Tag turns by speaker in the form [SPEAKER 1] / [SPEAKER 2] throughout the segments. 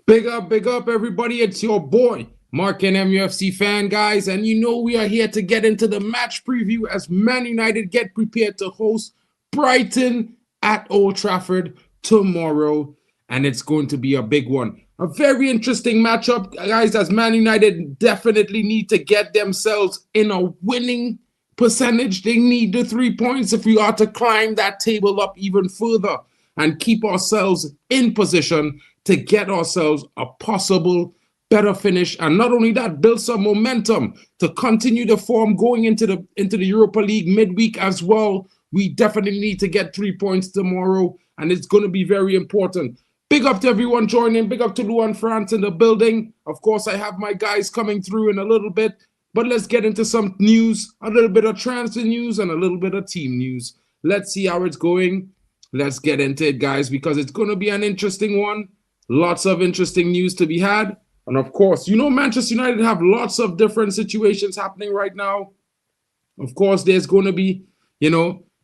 [SPEAKER 1] Big up, everybody. It's your boy, Mark and MUFC fan, guys. And you know we are here to get into the match preview as Man United get prepared to host Brighton at Old Trafford tomorrow. And it's going to be a big one. A very interesting matchup, guys, as Man United definitely need to get themselves in a winning percentage. They need the 3 points if we are to climb that table up even further and keep ourselves in position to get ourselves a possible better finish, and not only that, build some momentum to continue the form going into the Europa League midweek as well. We definitely need to get 3 points tomorrow, and it's going to be very important. Big up to everyone joining. Big up to Luan France in the building. Of course, I have my guys coming through in a little bit, but let's get into some news, a little bit of transfer news and a little bit of team news. Let's see how it's going. Let's get into it, guys, because it's going to be an interesting one. Lots of interesting news to be had. And of course, you know, Manchester United have lots of different situations happening right now. Of course, there's going to be,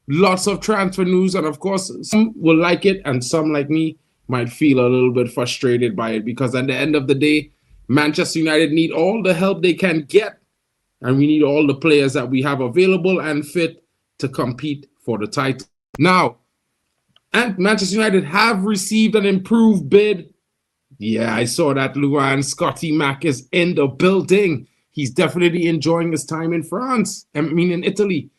[SPEAKER 1] lots of transfer news. And of course, some will like it and some, like me, might feel a little bit frustrated by it because at the end of the day, Manchester United need all the help they can get. And we need all the players that we have available and fit to compete for the title. Now, and Manchester United have received an improved bid. Yeah, I saw that Luan Scotty Mac is in the building. He's definitely enjoying his time in France. In Italy.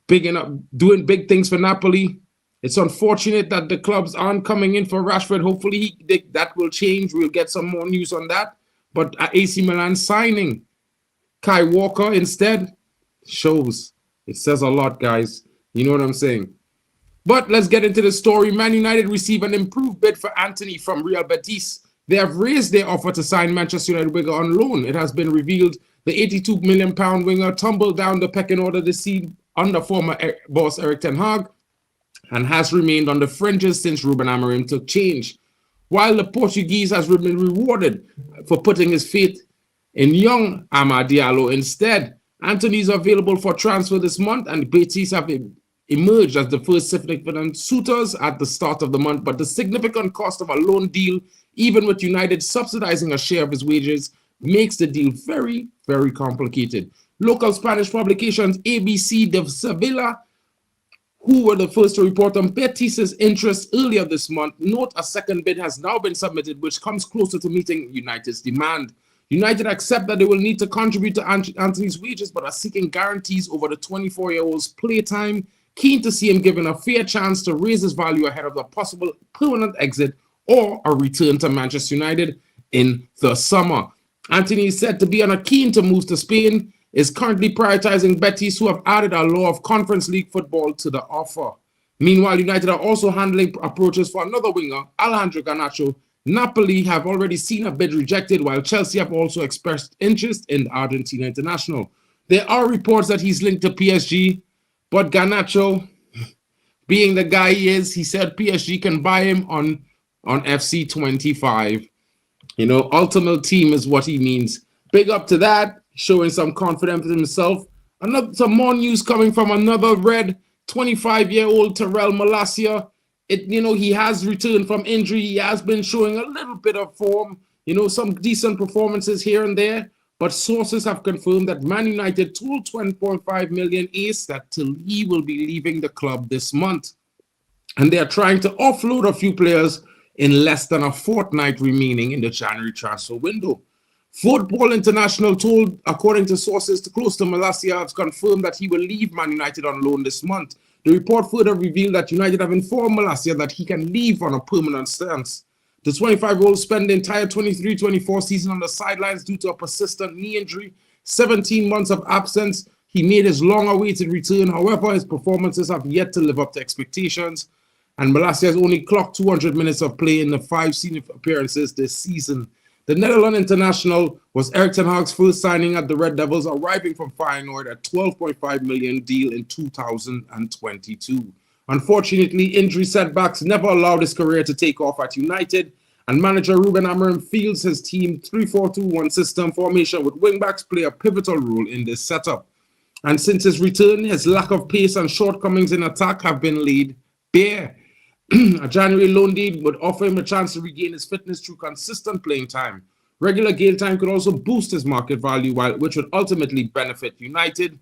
[SPEAKER 1] Doing big things for Napoli. It's unfortunate that the clubs aren't coming in for Rashford. Hopefully that will change. We'll get some more news on that. But AC Milan signing Kai Walker instead shows. It says a lot, guys. You know what I'm saying? But let's get into the story. Man United receive an improved bid for Anthony from Real Betis. They have raised their offer to sign Manchester United winger on loan. It has been revealed the £82 million winger tumbled down the pecking order this season under former boss Erik ten Hag and has remained on the fringes since Ruben Amorim took charge. While the Portuguese has been rewarded for putting his faith in young Amad Diallo instead, Anthony is available for transfer this month and Betis have emerged as the first significant suitors at the start of the month, but the significant cost of a loan deal, even with United subsidizing a share of his wages, makes the deal very, very complicated. Local Spanish publications ABC de Sevilla, who were the first to report on Betis' interest earlier this month, note a second bid has now been submitted, which comes closer to meeting United's demand. United accept that they will need to contribute to Anthony's wages, but are seeking guarantees over the 24-year-old's playtime, keen to see him given a fair chance to raise his value ahead of the possible permanent exit or a return to Manchester United in the summer. Anthony is said to be on a keen to move to Spain, is currently prioritizing Betis, who have added a law of Conference League football to the offer. Meanwhile, United are also handling approaches for another winger, Alejandro Garnacho. Napoli have already seen a bid rejected, while Chelsea have also expressed interest in the Argentina international. There are reports that he's linked to PSG, but Garnacho, being the guy he is, he said PSG can buy him on FC 25. Ultimate team is what he means. Big up to that, showing some confidence in himself. Some more news coming from another Red, 25-year-old Terrell Malacia. He has returned from injury. He has been showing a little bit of form, some decent performances here and there. But sources have confirmed that Man United told 20.5 million ace that he will be leaving the club this month. And they are trying to offload a few players in less than a fortnight remaining in the January transfer window. Football International told, according to sources close to Malacia, has confirmed that he will leave Man United on loan this month. The report further revealed that United have informed Malacia that he can leave on a permanent stance. The 25-year-old spent the entire 23-24 season on the sidelines due to a persistent knee injury, 17 months of absence. He made his long-awaited return. However, his performances have yet to live up to expectations, and Malacia has only clocked 200 minutes of play in the 5 senior appearances this season. The Netherlands international was Erik ten Hag's first signing at the Red Devils, arriving from Feyenoord at $12.5 million deal in 2022. Unfortunately, injury setbacks never allowed his career to take off at United, and manager Ruben Amorim feels his team 3-4-2-1 system formation with wingbacks play a pivotal role in this setup. And since his return, his lack of pace and shortcomings in attack have been laid bare. A January loan deal would offer him a chance to regain his fitness through consistent playing time. Regular game time could also boost his market value, which would ultimately benefit United.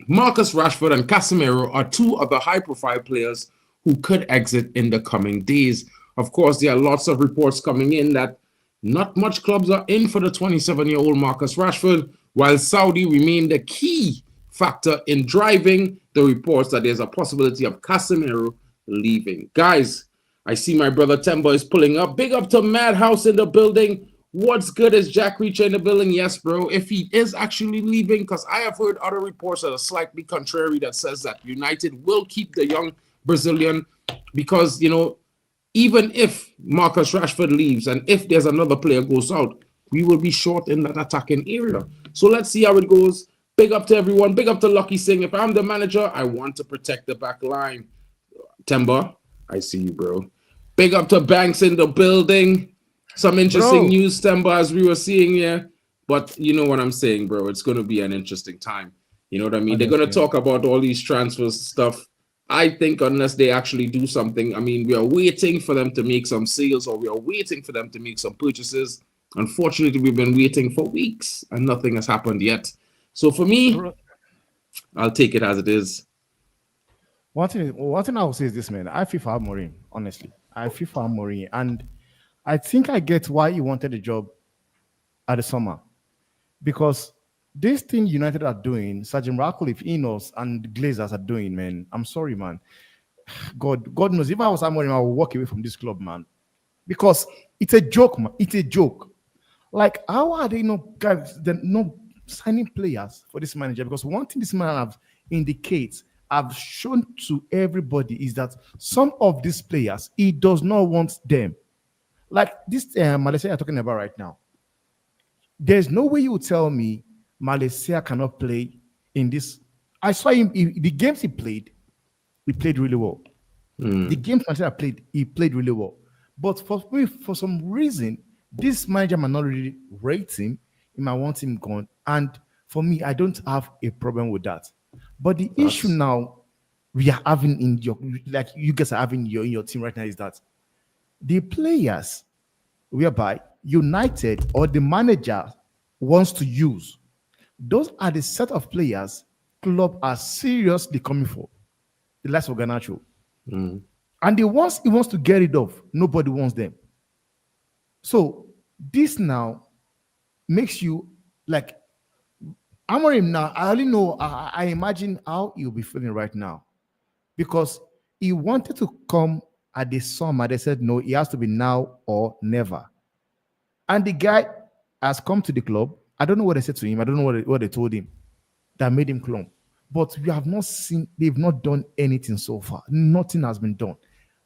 [SPEAKER 1] Marcus Rashford and Casemiro are two of the high-profile players who could exit in the coming days. Of course, there are lots of reports coming in that not much clubs are in for the 27-year-old Marcus Rashford, while Saudi remain the key factor in driving the reports that there's a possibility of Casemiro leaving. Guys, I see my brother Temba is pulling up. Big up to Madhouse in the building. What's good? Is Jack Reacher in the building? Yes, bro. If he is actually leaving, because I have heard other reports that are slightly contrary that says that United will keep the young Brazilian because, even if Marcus Rashford leaves and if there's another player goes out, we will be short in that attacking area. So let's see how it goes. Big up to everyone. Big up to Lucky Singh. If I'm the manager, I want to protect the back line. Temba, I see you, bro. Big up to Banks in the building. Some interesting news, Temba, as we were seeing here. But you know what I'm saying, bro. It's going to be an interesting time. You know what I mean? They're going to talk about all these transfers stuff. I think unless they actually do something, we are waiting for them to make some sales or we are waiting for them to make some purchases. Unfortunately, we've been waiting for weeks and nothing has happened yet. So for me, I'll take it as it is.
[SPEAKER 2] One thing I will say is this, man. I feel for Amorim, honestly. I feel for Amorim. And I think I get why he wanted the job at the summer. Because this thing United are doing, Sergeant Ratcliffe, Enos, and Glazers are doing, man. I'm sorry, man. God knows. If I was Amorim, I would walk away from this club, man. Because it's a joke, man. It's a joke. Like, how are they not signing players for this manager? Because one thing this man I've shown to everybody is that some of these players, he does not want them. Like this Malaysia you're talking about right now. There's no way you would tell me Malaysia cannot play in this. I saw him, the games he played really well. The games Malaysia played, he played really well. But for some reason, this manager might not really rate him. He might want him gone. And for me, I don't have a problem with that. But the issue now we are having in you guys are having in your team right now is that the players whereby United or the manager wants to use, those are the set of players club are seriously coming for. The likes of Garnacho. And the ones he wants to get rid of, nobody wants them. So this now makes you like Amorim now. I only know. I imagine how he'll be feeling right now, because he wanted to come at the summer. They said no, he has to be now or never. And the guy has come to the club. I don't know what they said to him. I don't know what they told him that made him come. But we have not seen. They've not done anything so far. Nothing has been done.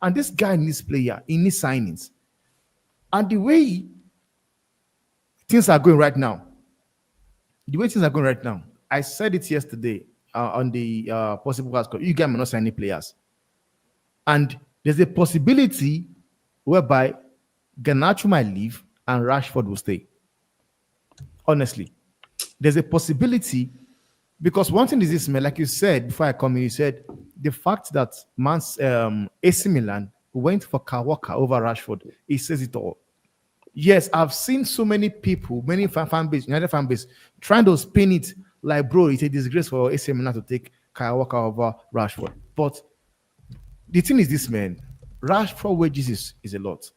[SPEAKER 2] And this guy needs player. He needs signings. And the way things are going right now. I said it yesterday on the possible class. You guys may not sign any players. And there's a possibility whereby Garnacho might leave and Rashford will stay. Honestly. There's a possibility, because one thing is this, man, like you said before I come in, you said the fact that AC Milan went for Kawaka over Rashford, it says it all. Yes, I've seen so many people, many fan base, United fan base, trying to spin it like, bro, it's a disgrace for AC Milan to take Kyle Walker over Rashford. But the thing is this, man, Rashford wages is a lot.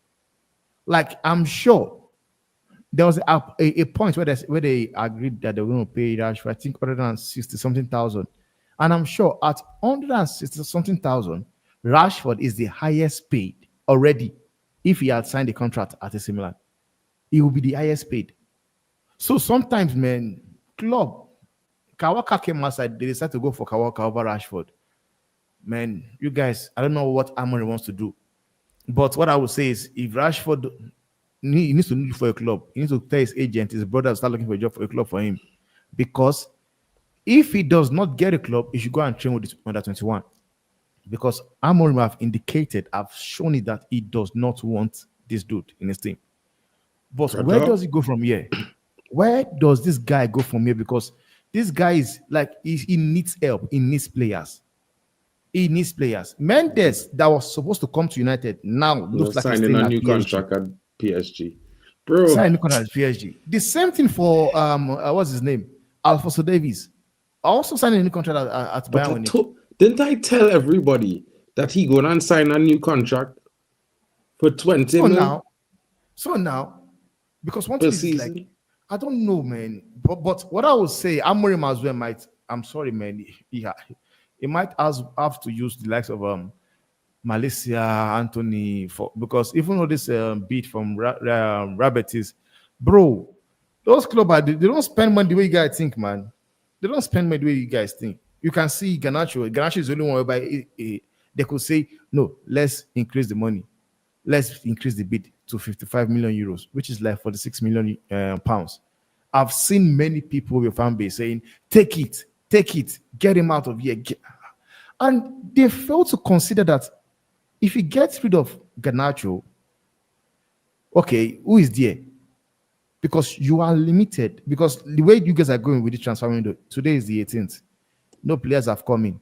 [SPEAKER 2] Like, I'm sure there was a point where they agreed that they were going to pay Rashford, I think, 160-something thousand. And I'm sure at 160-something thousand, Rashford is the highest paid already if he had signed a contract at AC Milan. He will be the highest paid. So sometimes, man, Kawaka came outside, they decided to go for Kawaka over Rashford. Man, you guys, I don't know what Amorim wants to do. But what I would say is, if Rashford, he needs to look for a club. He needs to tell his agent, his brother, to start looking for a job for a club for him. Because if he does not get a club, he should go and train with the under 21. Because Amorim have shown it that he does not want this dude in his team. But where does he go from here? Where does this guy go from here? Because this guy is like, he needs help. He needs players. He needs players. Mendes, that was supposed to come to United, now looks like he's
[SPEAKER 1] signing
[SPEAKER 2] staying
[SPEAKER 1] a
[SPEAKER 2] at
[SPEAKER 1] new
[SPEAKER 2] PSG.
[SPEAKER 1] contract at PSG. Bro,
[SPEAKER 2] Signing contract at PSG. The same thing for what's his name? Alfonso Davies. Also signing a new contract at
[SPEAKER 1] but
[SPEAKER 2] Bayern Munich.
[SPEAKER 1] didn't I tell everybody that he going and sign a new contract for 20
[SPEAKER 2] So
[SPEAKER 1] million
[SPEAKER 2] now, because one
[SPEAKER 1] per
[SPEAKER 2] thing is like,
[SPEAKER 1] season?
[SPEAKER 2] I don't know, man. But what I would say, Amorim as well might. I'm sorry, man. He might have to use the likes of Malaysia, Anthony, for because even though this beat from Rabbit is, bro, those clubs they don't spend money the way you guys think, man. They don't spend money the way you guys think. You can see Ganacho. Ganacho is the only one whereby they could say, no, let's increase the money. Let's increase the bid to 55 million euros, which is like 46 million pounds. I've seen many people with your fan base saying, take it, get him out of here. And they fail to consider that if you get rid of Garnacho, okay, who is there? Because you are limited. Because the way you guys are going with the transfer window, today is the 18th. No players have come in.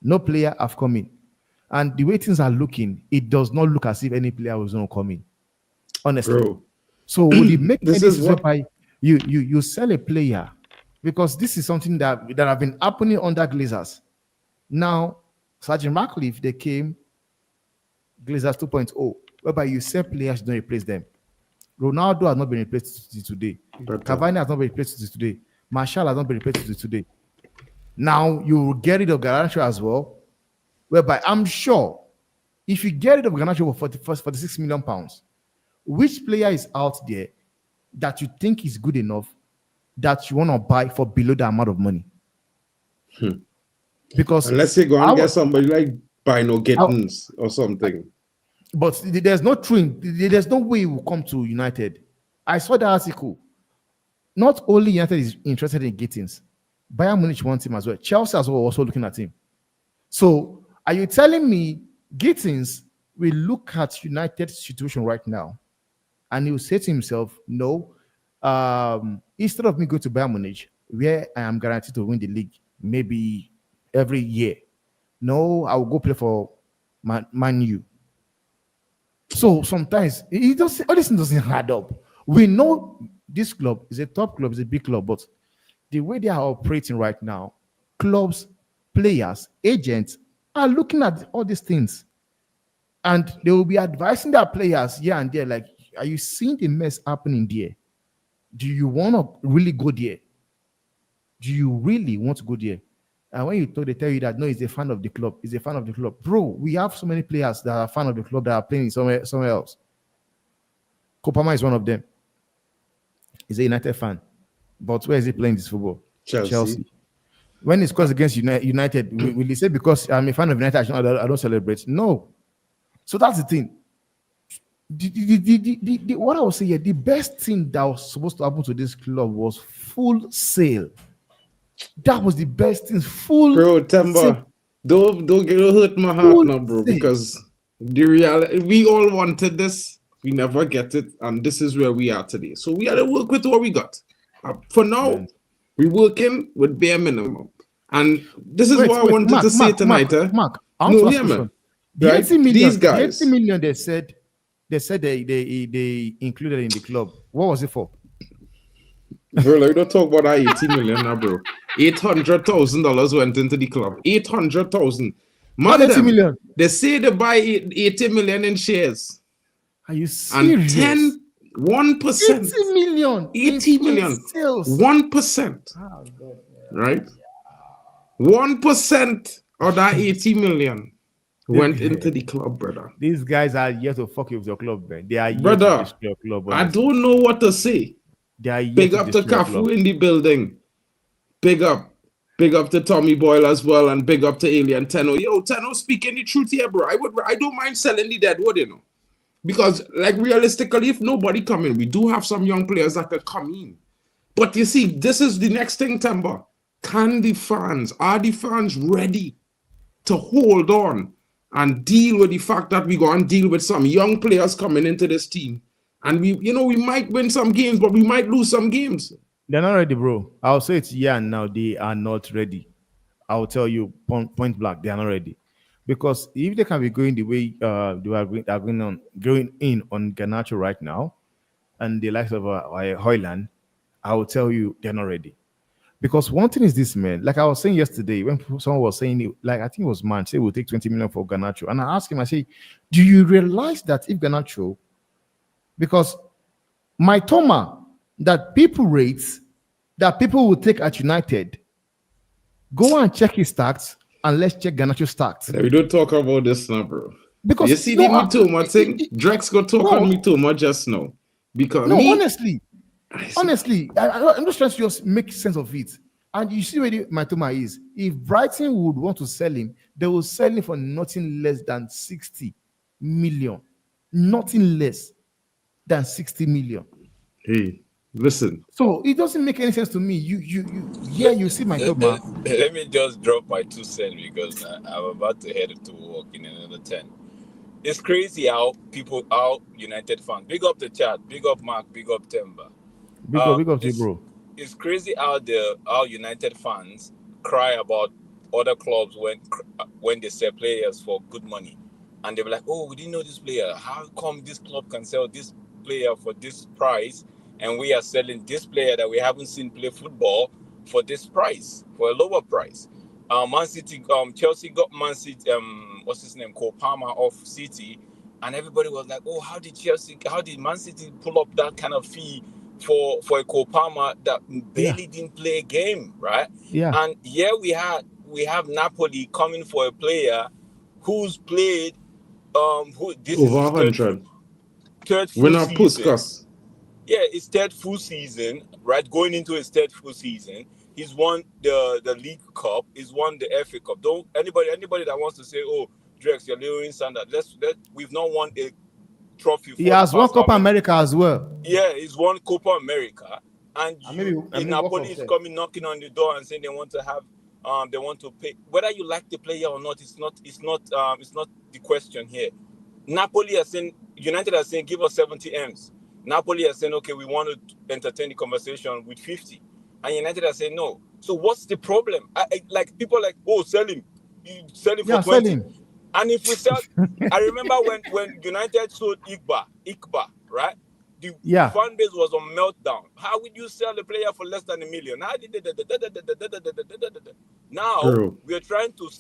[SPEAKER 2] No player have come in. And the way things are looking, it does not look as if any player was going to come in. Honestly.
[SPEAKER 1] Bro.
[SPEAKER 2] So would it make
[SPEAKER 1] This
[SPEAKER 2] any
[SPEAKER 1] is what
[SPEAKER 2] by you sell a player? Because this is something that have been happening under Glazers. Now, Sergeant Ratcliffe, they came Glazers 2.0, whereby you sell players, you don't replace them. Ronaldo has not been replaced today. Cavani has not been replaced today. Martial has not been replaced today. Now you will get rid of Garnacho as well, whereby I'm sure if you get rid of Garnacho for 46 million pounds, which player is out there that you think is good enough that you want to buy for below the amount of money? Because
[SPEAKER 1] unless you go and get somebody like Bino Gittins or something.
[SPEAKER 2] But there's no way he will come to United. I saw the article. Not only United is interested in Gittins, Bayern Munich wants him as well. Chelsea as well also looking at him. So are you telling me Gittins will look at United's situation right now and he will say to himself, no, instead of me going to Bayern Munich, where I am guaranteed to win the league maybe every year, no, I will go play for Man U. So sometimes all this doesn't add up. We know this club is a top club, it's a big club, but the way they are operating right now, clubs, players, agents are looking at all these things, and they will be advising their players here and there. Like, are you seeing the mess happening there? Do you want to really go there? Do you really want to go there? And when you talk, they tell you that no, he's a fan of the club. He's a fan of the club. Bro, we have so many players that are fan of the club that are playing somewhere else. Kopama is one of them. He's a United fan. But where is he playing this football? Chelsea. When it scores against United, will he say because I'm a fan of United, I don't celebrate? No. So that's the thing. What I would say here, the best thing that was supposed to happen to this club was full sale. That was the best thing. Full
[SPEAKER 1] bro, Temba, don't hurt my heart now, bro, because the reality, we all wanted this, we never get it, and this is where we are today. So we got to work with what we got. For now, we're working with bare minimum. And this is what I wanted to say tonight.
[SPEAKER 2] Mark,
[SPEAKER 1] man.
[SPEAKER 2] The
[SPEAKER 1] right?
[SPEAKER 2] 80 million,
[SPEAKER 1] these guys,
[SPEAKER 2] the 80 million they said they included in the club. What was it for?
[SPEAKER 1] Bro, like, don't talk about that 80 million now, bro. $800,000 went into the club. 800,000.
[SPEAKER 2] Not 80 million.
[SPEAKER 1] They say they buy 80 million in shares.
[SPEAKER 2] Are you serious?
[SPEAKER 1] And 1%.
[SPEAKER 2] 80 million.
[SPEAKER 1] 80 million.
[SPEAKER 2] Sales.
[SPEAKER 1] 1%.
[SPEAKER 2] Oh, God.
[SPEAKER 1] Right? 1% of that 80 million went into the club, brother.
[SPEAKER 2] These guys are here to fuck you with your club, man. They are here
[SPEAKER 1] brother,
[SPEAKER 2] to destroy your club.
[SPEAKER 1] I don't know what to say. Big up to Cafu in the building. Big up to Tommy Boyle as well, and big up to Alien Tenno. Yo, Tenno, speaking the truth here, bro. I don't mind selling the dead wood, you know. Because, like, realistically, if nobody come in, we do have some young players that could come in. But you see, this is the next thing, Temba. Are the fans ready to hold on and deal with the fact that we're going to deal with some young players coming into this team? And we might win some games, but we might lose some games.
[SPEAKER 2] They're not ready, bro. I'll say it here and now. They are not ready. I will tell you point blank, they are not ready. Because if they can be going the way they are going in on Garnacho right now, and the likes of Hoyland, I will tell you they're not ready. Because one thing is this, man. Like I was saying yesterday, when someone was saying, like I think it was Man, say we'll take 20 million for Garnacho, and I asked him, I say, do you realize that if Garnacho, because my Toma that people rate, that people will take at United, go and check his stats, and let's check Garnacho's stats.
[SPEAKER 1] We don't talk about this now, bro.
[SPEAKER 2] Because
[SPEAKER 1] you see the Mitoma thing? Drex go talk on Mitoma just now. Because
[SPEAKER 2] honestly, I'm just trying to just make sense of it. And you see where Mitoma is. If Brighton would want to sell him, they will sell him for nothing less than 60 million. Nothing less than 60 million.
[SPEAKER 1] Hey, listen.
[SPEAKER 2] So it doesn't make any sense to me. You see Mitoma.
[SPEAKER 3] Let me just drop my 2 cents because I'm about to head to work in another 10. It's crazy how United fans, big up the chat, big up Mark, big up Temba.
[SPEAKER 2] Big up to you, bro.
[SPEAKER 3] It's crazy how United fans cry about other clubs when they sell players for good money. And they're like, oh, we didn't know this player. How come this club can sell this player for this price and we are selling this player that we haven't seen play football for this price, for a lower price? Man City, Chelsea got Man City, what's his name, Cole Palmer off City, and everybody was like, oh, how did Man City pull up that kind of fee for a Cole Palmer that barely didn't play a game, right?
[SPEAKER 2] Yeah.
[SPEAKER 3] And here we have Napoli coming for a player who's played this
[SPEAKER 1] over
[SPEAKER 3] is
[SPEAKER 1] 100.
[SPEAKER 3] Third full
[SPEAKER 1] Winner
[SPEAKER 3] season.
[SPEAKER 1] Puskas.
[SPEAKER 3] Yeah, it's third full season, right? Going into his third full season. He's won the League Cup. He's won the FA Cup. Don't anybody that wants to say, "Oh, Drex, you're lowering standard." We've not won a trophy.
[SPEAKER 2] He has won Copa America as well.
[SPEAKER 3] Yeah, he's won Copa America, and
[SPEAKER 2] Napoli
[SPEAKER 3] is coming knocking on the door and saying they want to have, they want to pay. Whether you like the player or not, it's not the question here. Napoli are saying, United are saying, give us 70 M's. Napoli are saying, okay, we want to entertain the conversation with 50. And United are saying no. So what's the problem? Like people are like, oh, sell him. You sell him for 20.
[SPEAKER 2] Sell him.
[SPEAKER 3] And if we sell, I remember when United sold Ikba, right? The fan base was on meltdown. How would you sell a player for less than $1 million? Now we are trying to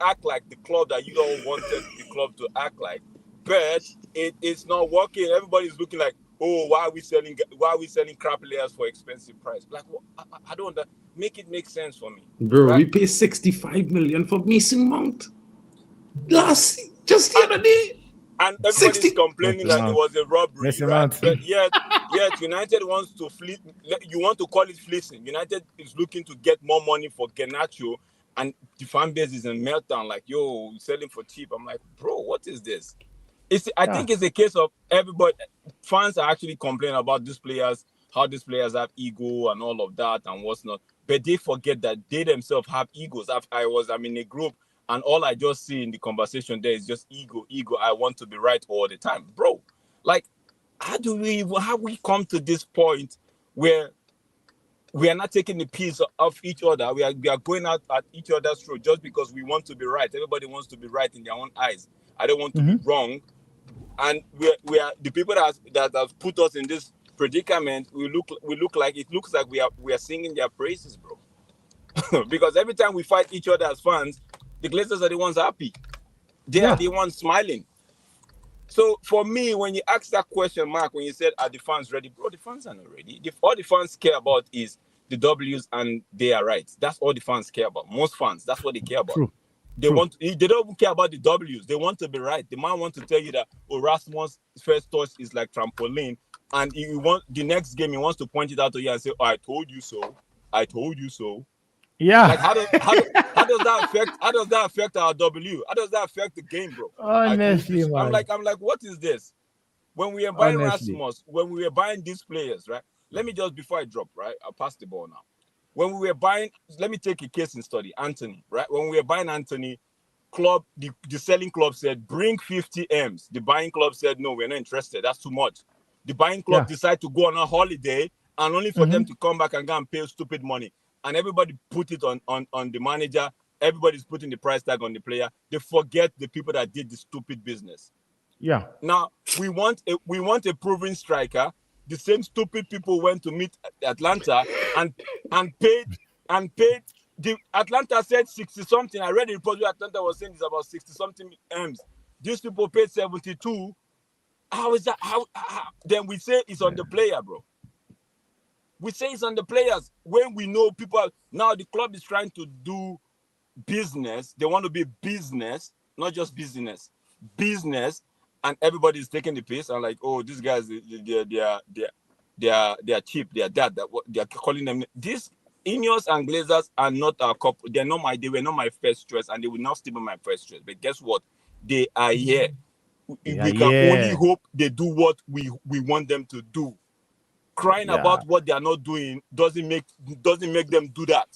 [SPEAKER 3] act like the club that you don't wanted the club to act like, but it's not working. Everybody's looking like, oh, why are we selling crap players for expensive price? Like, I don't make it make sense for me.
[SPEAKER 1] Bro, right? We pay 65 million for Mason Mount. Just the other day.
[SPEAKER 3] And everybody's complaining that it was a robbery, right? But yet United wants to fleece. You want to call it fleecing. United is looking to get more money for Garnacho, and the fan base is in meltdown. Like, yo, selling for cheap. I'm like, bro, what is this? I think it's a case of everybody. Fans are actually complaining about these players, how these players have ego and all of that and what's not. But they forget that they themselves have egos. I'm in a group. And all I just see in the conversation there is just ego. I want to be right all the time. Bro, like, how we come to this point where we are not taking the piece of each other? We are going out at each other's throat just because we want to be right. Everybody wants to be right in their own eyes. I don't want to be wrong. And we are the people that have put us in this predicament. It looks like we are singing their praises, bro. Because every time we fight each other as fans, the Glazers are the ones happy. They are the ones smiling. So for me, when you ask that question, Mark, when you said, are the fans ready? Bro, the fans are not ready. All the fans care about is the W's and they are right. That's all the fans care about. Most fans, that's what they care about.
[SPEAKER 2] True.
[SPEAKER 3] They don't care about the W's. They want to be right. The man wants to tell you that Rasmus' first touch is like trampoline. And the next game, he wants to point it out to you and say, oh, I told you so. I told you so.
[SPEAKER 2] Yeah.
[SPEAKER 3] Like how does that affect our W? How does that affect the game, bro?
[SPEAKER 2] Honestly, man.
[SPEAKER 3] I'm like, what is this? When we are buying Rasmus, when we were buying these players, right? Let me just, before I drop, right? I'll pass the ball now. When we were buying, let me take a case in study, Anthony, right? When we were buying Anthony, the selling club said, bring 50 M's. The buying club said, no, we're not interested. That's too much. The buying club decided to go on a holiday and only for them to come back and go and pay stupid money. and everybody put it on the manager. Everybody's putting the price tag on the player. They forget the people that did the stupid business.
[SPEAKER 2] Yeah.
[SPEAKER 3] Now we want a proven striker. The same stupid people went to meet Atlanta and paid. The Atlanta said 60 something. I read the report where Atlanta was saying it's about 60 something M's. These people paid 72. How is that? How then we say it's on the player, bro? We say it's on the players when we know people. Now the club is trying to do business. They want to be business, not just business. Business, and everybody is taking the piss and like, oh, these guys, they are cheap. They are that. They are calling them. These Ineos and Glazers are not our couple. They were not my first choice, and they will not still be my first choice. But guess what? They are here. We can only hope they do what we want them to do. Crying about what they are not doing doesn't make them do that.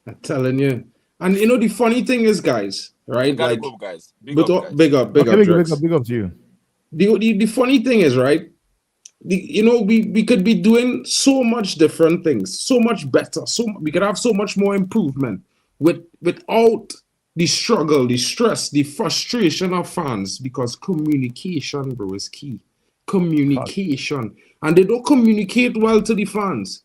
[SPEAKER 1] I'm telling you. And you know the funny thing is, guys, right?
[SPEAKER 3] Like,
[SPEAKER 1] go,
[SPEAKER 3] guys.
[SPEAKER 1] Big up to you. The funny thing is, right? We could be doing so much different things, so much better. So we could have so much more improvement without the struggle, the stress, the frustration of fans, because communication, bro, is key. Communication. And they don't communicate well to the fans.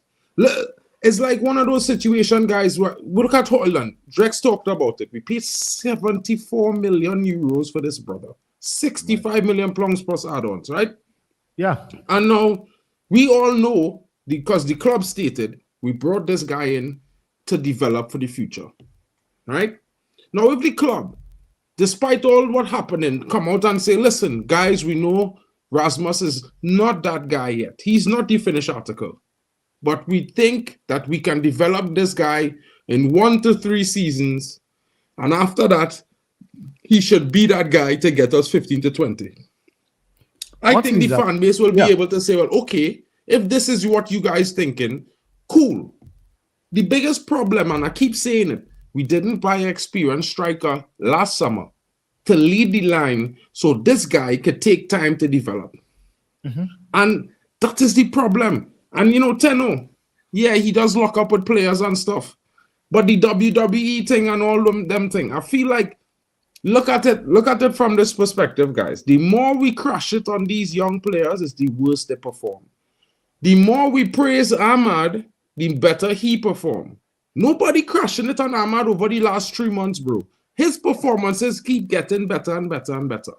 [SPEAKER 1] It's like one of those situations, guys, where look at Holland. Drex talked about it. We paid 74 million euros for this brother. 65 million pounds plus add-ons, right?
[SPEAKER 2] Yeah.
[SPEAKER 1] And now we all know, because the club stated, we brought this guy in to develop for the future. Right? Now, if the club, despite all what happening, come out and say, listen, guys, we know Rasmus is not that guy yet. He's not the finished article. But we think that we can develop this guy in 1 to 3 seasons. And after that, he should be that guy to get us 15 to 20. I think the fan base will be able to say, well, okay, if this is what you guys thinking, cool. The biggest problem, and I keep saying it, we didn't buy an experienced striker last summer to lead the line so this guy could take time to develop. Mm-hmm. And that is the problem. And you know, Tenno, yeah, he does lock up with players and stuff. But the WWE thing and all them thing, I feel like, look at it from this perspective, guys. The more we crush it on these young players, it's the worse they perform. The more we praise Ahmad, the better he perform. Nobody crushing it on Ahmad over the last 3 months, bro. His performances keep getting better and better and better.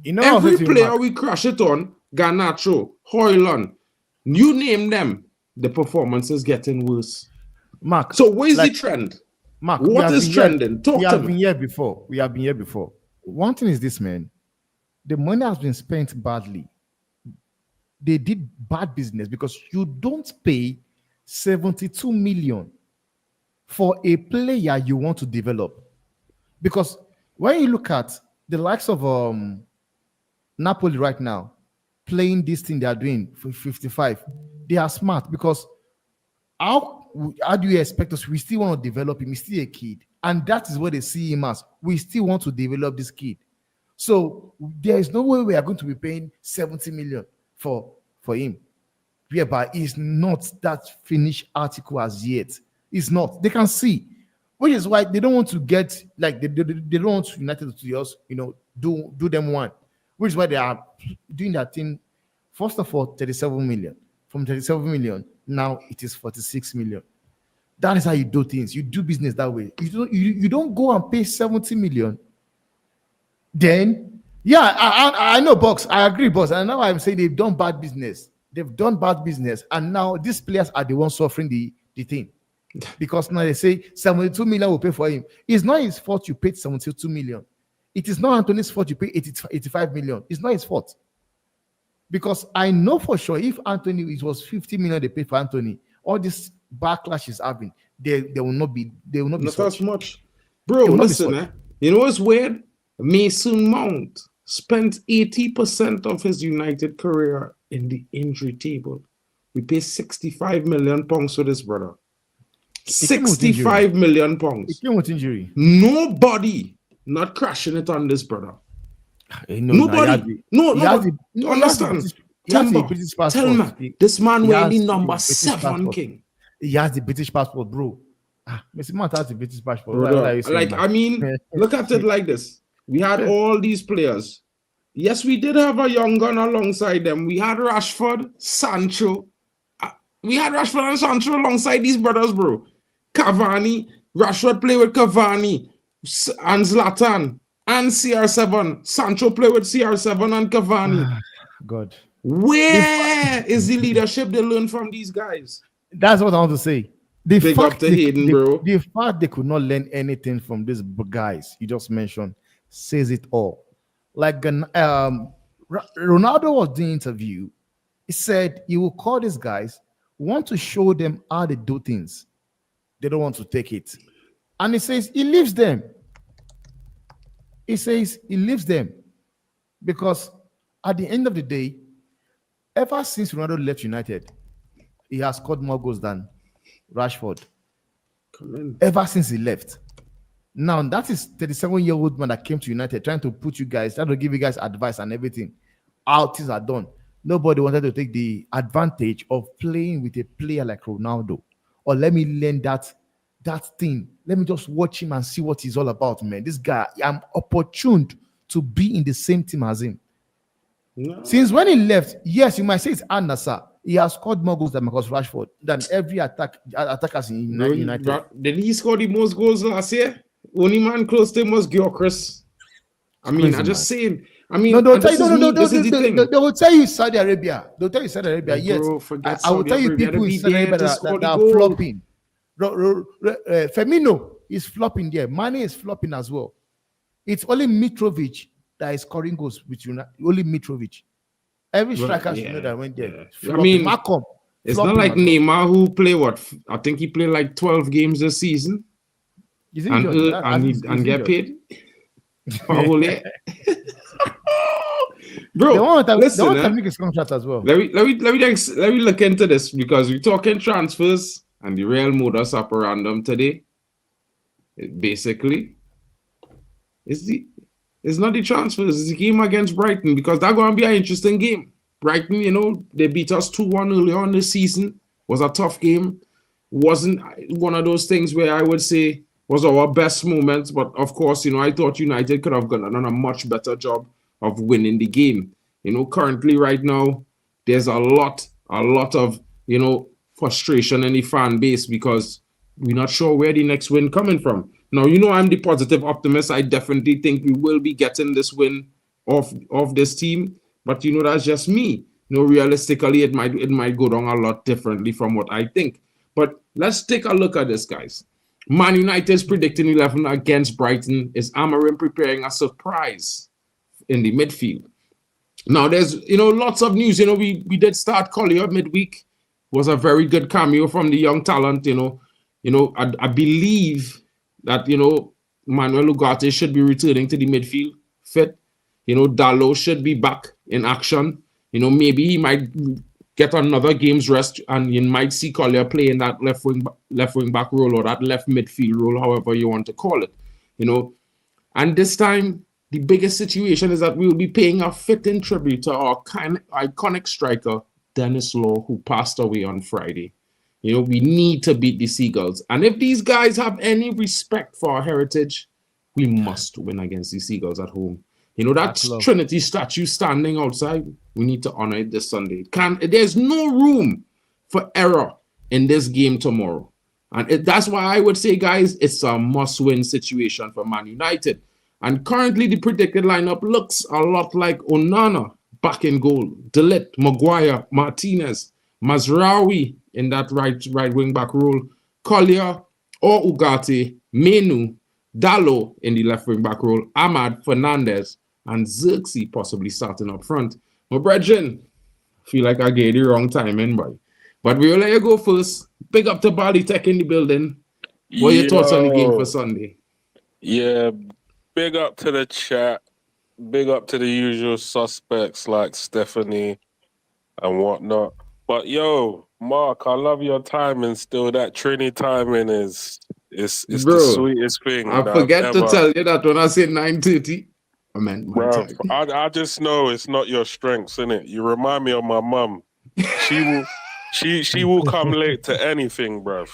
[SPEAKER 1] You know, every player we crush it on, Garnacho, Højlund, you name them, the performance is getting worse.
[SPEAKER 2] Mark,
[SPEAKER 1] so where's the trend?
[SPEAKER 2] Mark,
[SPEAKER 1] what is trending?
[SPEAKER 2] We have been here before. We have been here before. One thing is this, man. The money has been spent badly. They did bad business because you don't pay 72 million for a player you want to develop. Because when you look at the likes of Napoli right now, playing this thing they are doing for 55, they are smart because how do you expect us? We still want to develop him. He's still a kid. And that is what they see him as. We still want to develop this kid. So there is no way we are going to be paying 70 million for him. Whereby he's not that finished article as yet. It's not. They can see. Which is why they don't want to get, like, they don't want United to just, do them one. Which is why they are doing that thing. First of all, 37 million. From 37 million, now it is 46 million. That is how you do things. You do business that way. You don't go and pay 70 million. Then, yeah, I know, Box. I agree, Box. And now I'm saying they've done bad business. They've done bad business. And now these players are the ones suffering the thing. Because now they say 72 million will pay for him. It's not his fault you paid 72 million. It is not Anthony's fault you pay 85 million. It's not his fault. Because I know for sure if Anthony, it was 50 million they paid for Anthony, all this backlash is having, they will not be
[SPEAKER 1] not as much. Bro, listen, you know what's weird? Mason Mount spent 80% of his United career in the injury table. We pay 65 million pounds for this brother. 65 million pounds.
[SPEAKER 2] It came with injury.
[SPEAKER 1] Nobody not crashing it on this brother. Nobody. No, understand. Tell me, this man wearing the number 7 king.
[SPEAKER 2] he has the British passport, bro. Messi Mount has the British passport.
[SPEAKER 1] What are you saying, I mean, look at it like this. We had all these players. Yes, we did have a young gun alongside them. We had Rashford, Sancho. We had Rashford and Sancho alongside these brothers, bro. Cavani. Rashford play with Cavani and Zlatan and CR7. Sancho play with CR7 and Cavani.
[SPEAKER 2] God.
[SPEAKER 1] Where is the leadership they learned from these guys?
[SPEAKER 2] That's what I want to say.
[SPEAKER 1] Big up to Hayden, bro.
[SPEAKER 2] The fact they could not learn anything from these guys you just mentioned says it all. Like Ronaldo was doing an interview. He said he will call these guys, want to show them how they do things. They don't want to take it. And he says he leaves them. He says he leaves them because at the end of the day, ever since Ronaldo left United, he has scored more goals than Rashford. Ever since he left. Now, that is 37-year-old man that came to United trying to put you guys, trying to give you guys advice and everything. How things are done. Nobody wanted to take the advantage of playing with a player like Ronaldo. Or let me learn that thing. Let me just watch him and see what he's all about, man. This guy, I'm opportuned to be in the same team as him. No. Since when he left, yes, you might say it's Al-Nassr. He has scored more goals than Marcus Rashford, than every attackers in United.
[SPEAKER 1] Did he score the most goals last year? Only man close to him was Gyökeres. I mean, I'm just saying. I mean,
[SPEAKER 2] they will tell you Saudi Arabia. They'll tell you Saudi Arabia. Yes, I will tell you people in Saudi Arabia that are flopping. Firmino is flopping there. Mane is flopping as well. It's only Mitrovic that is scoring goals with United. Only Mitrovic. Every striker that went there.
[SPEAKER 1] I mean, Malcolm, it's not like Neymar who play what? I think he played like 12 games this season. And get paid. Probably. Bro,
[SPEAKER 2] they want
[SPEAKER 1] listen,
[SPEAKER 2] to make his contract as well.
[SPEAKER 1] Let me look into this because we're talking transfers and the real modus operandum today. Basically, it's not the transfers, it's the game against Brighton because that's going to be an interesting game. Brighton, you know, they beat us 2-1 earlier on this season. Was a tough game. Wasn't one of those things where I would say was our best moments, but of course, you know, I thought United could have done a much better job of winning the game. You know, currently right now, there's a lot of, you know, frustration in the fan base because we're not sure where the next win coming from. Now, you know, I'm the positive optimist. I definitely think we will be getting this win off this team, but you know, that's just me. You know, realistically, it might go down a lot differently from what I think. But let's take a look at this, guys. Man United's predicting 11 against Brighton. Is Amorim preparing a surprise in the midfield? Now, there's, you know, lots of news. You know, we did start Collier midweek. Was a very good cameo from the young talent. You know, I believe that, you know, Manuel Ugarte should be returning to the midfield fit. You know, Dalot should be back in action. You know, maybe he might get another game's rest, and you might see Collier playing that left wing back role or that left midfield role, however you want to call it. You know, and this time the biggest situation is that we will be paying a fitting tribute to our iconic striker Dennis Law, who passed away on Friday. You know, we need to beat the Seagulls, and if these guys have any respect for our heritage, we must win against the Seagulls at home. You know, that Trinity statue standing outside, we need to honor it this Sunday. There's no room for error in this game tomorrow. And that's why I would say, guys, it's a must-win situation for Man United. And currently, the predicted lineup looks a lot like Onana back in goal, De Ligt, Maguire, Martinez, Mazraoui in that right wing back role, Collier or Ugarte, Menu, Dalot in the left wing back role, Ahmad, Fernandez, and Xerxes possibly starting up front. My brethren, feel like I gave the wrong timing, boy. But we'll let you go first. Big up to Bali Tech in the building. What are your thoughts on the game for Sunday?
[SPEAKER 4] Yeah, big up to the chat. Big up to the usual suspects like Stephanie and whatnot. But yo, Mark, I love your timing still. That Trini timing is the sweetest thing.
[SPEAKER 1] I forget to tell you that when I say 9:30, I meant my time.
[SPEAKER 4] I just know it's not your strengths, innit? You remind me of my mum. She will come late to anything, bruv.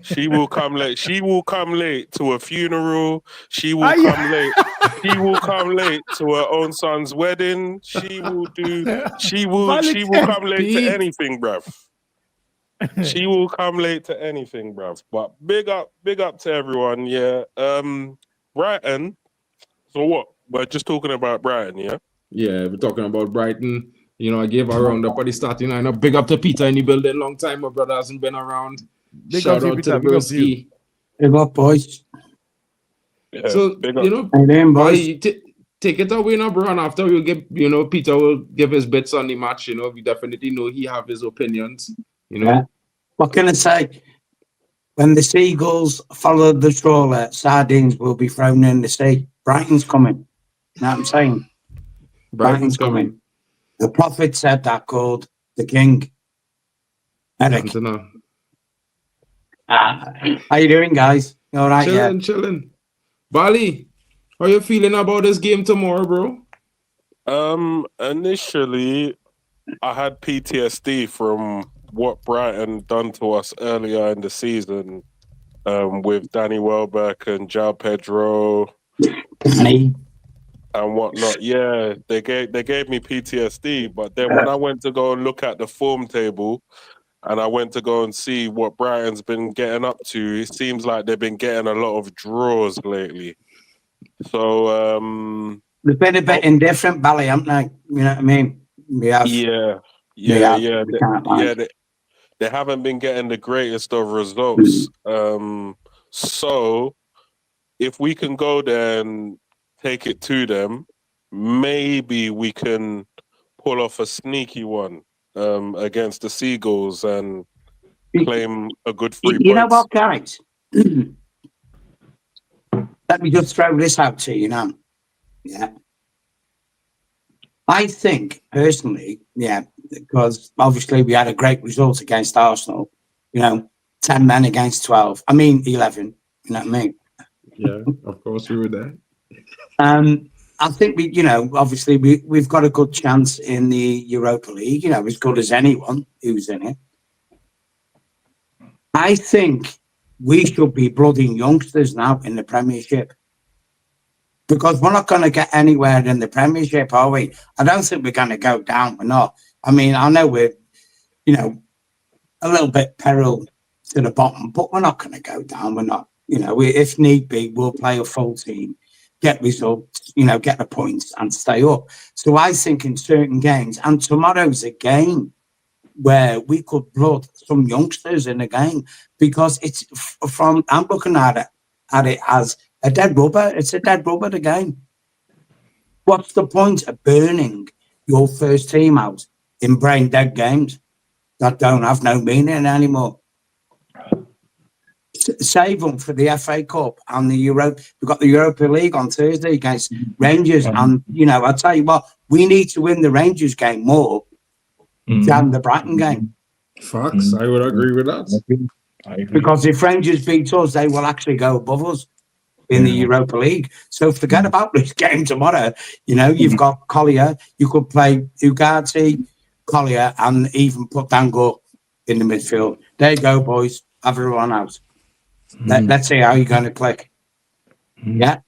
[SPEAKER 4] She will come late. She will come late to a funeral. She will come late. She will come late to her own son's wedding. She will do. She will come late to anything, bruv. She will come late to anything, bruv. But big up to everyone. Yeah. Brighton. So what? We're just talking about Brighton, yeah.
[SPEAKER 1] Yeah, we're talking about Brighton. You know, I gave a round up at the starting lineup. Big up to Peter in the building. Long time my brother hasn't been around. Shout out to the Broski.
[SPEAKER 5] Big up, boys.
[SPEAKER 4] Yeah,
[SPEAKER 1] So, you know, take it away now, bro. And after we'll give, you know, Peter will give his bits on the match. You know, we definitely know he have his opinions. You know,
[SPEAKER 5] what can I say? When the seagulls follow the trawler, sardines will be thrown in the sea. Brighton's coming. You know what I'm saying?
[SPEAKER 1] Brighton's coming.
[SPEAKER 5] The prophet said that, called the king. Eric. How you doing, guys? You all right?
[SPEAKER 1] Chilling. Bali, how you feeling about this game tomorrow, bro?
[SPEAKER 4] Initially, I had PTSD from what Brighton done to us earlier in the season, with Danny Welbeck and João Pedro. And whatnot. Yeah, they gave me PTSD. But then when I went to go and look at the form table, and I went to go and see what Brighton's been getting up to, it seems like they've been getting a lot of draws lately. So
[SPEAKER 5] they've been a bit indifferent, Bally, haven't they? You know what I mean?
[SPEAKER 4] They haven't been getting the greatest of results. So if we can go there and take it to them, maybe we can pull off a sneaky one against the Seagulls and claim a good 3 points.
[SPEAKER 5] You know what, guys? Let me just throw this out to you now. Yeah. I think, personally, because obviously we had a great result against Arsenal, 10 men against 12. I mean, 11. You know what I mean?
[SPEAKER 1] Yeah, of course we were there.
[SPEAKER 5] I think we've got a good chance in the Europa League, as good as anyone who's in it. I think we should be blooding youngsters now in the Premiership, because we're not going to get anywhere in the Premiership, are we? I don't think we're going to go down. We're not. I mean, I know we're, a little bit peril to the bottom, but we're not going to go down. We're not. If need be, we'll play a full team, get results, get the points and stay up. So I think in certain games, and tomorrow's a game where we could blood some youngsters in the game, because it's I'm looking at it as a dead rubber. It's a dead rubber, the game. What's the point of burning your first team out in brain dead games that don't have no meaning anymore? Save them for the FA Cup and the Europa. We've got the Europa League on Thursday against Rangers, and I'll tell you what, we need to win the Rangers game more than the Brighton game.
[SPEAKER 1] Facts, I would agree with that.
[SPEAKER 5] Because if Rangers beat us, they will actually go above us in the Europa League. So forget about this game tomorrow. You've got Collier. You could play Ugarte, Collier, and even put Dango in the midfield. There you go, boys. Have everyone out. Let's see how you're going to click. Yeah.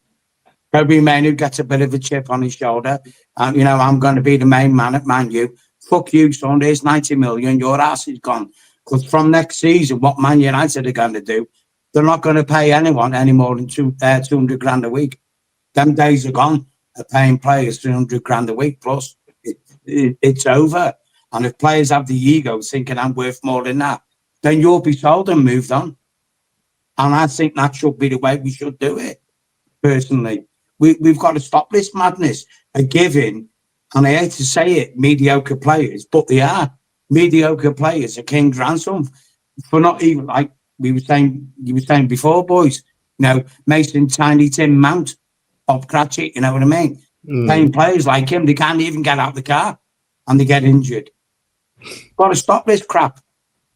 [SPEAKER 5] Kobe Manu gets a bit of a chip on his shoulder. I'm going to be the main man at Man U. Fuck you, son. There's 90 million. Your ass is gone. Because from next season, what Man United are going to do, they're not going to pay anyone any more than 200 grand a week. Them days are gone. They're paying players 300 grand a week plus. It's over. And if players have the ego thinking I'm worth more than that, then you'll be sold and moved on. And I think that should be the way we should do it, personally. We've got to stop this madness of giving, and I hate to say it, mediocre players, but they are. Mediocre players a king's ransom for not even, like you were saying before, boys, Mason, Tiny Tim, Mount, Bob Cratchit, you know what I mean? Paying players like him, they can't even get out of the car and they get injured. Got to stop this crap.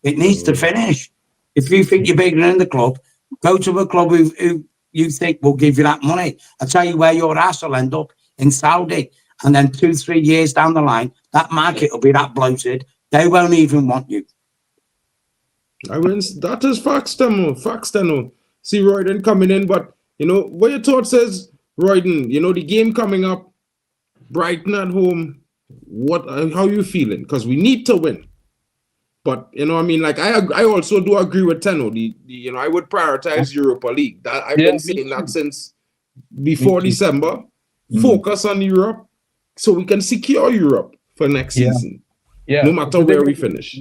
[SPEAKER 5] It needs to finish. If you think you're bigger than the club, go to a club who you think will give you that money. I'll tell you where your ass will end up, in Saudi. And then 2-3 years down the line, that market will be that bloated. They won't even want you.
[SPEAKER 1] That is facts, Demo. See Royden coming in, but what your thoughts is, Royden? The game coming up, Brighton at home. How you feeling? Because we need to win. But I also do agree with Tenno. I would prioritize Europa League. I've been saying that since before December. Focus on Europe so we can secure Europe for next season.
[SPEAKER 6] Yeah.
[SPEAKER 1] No matter where we finish.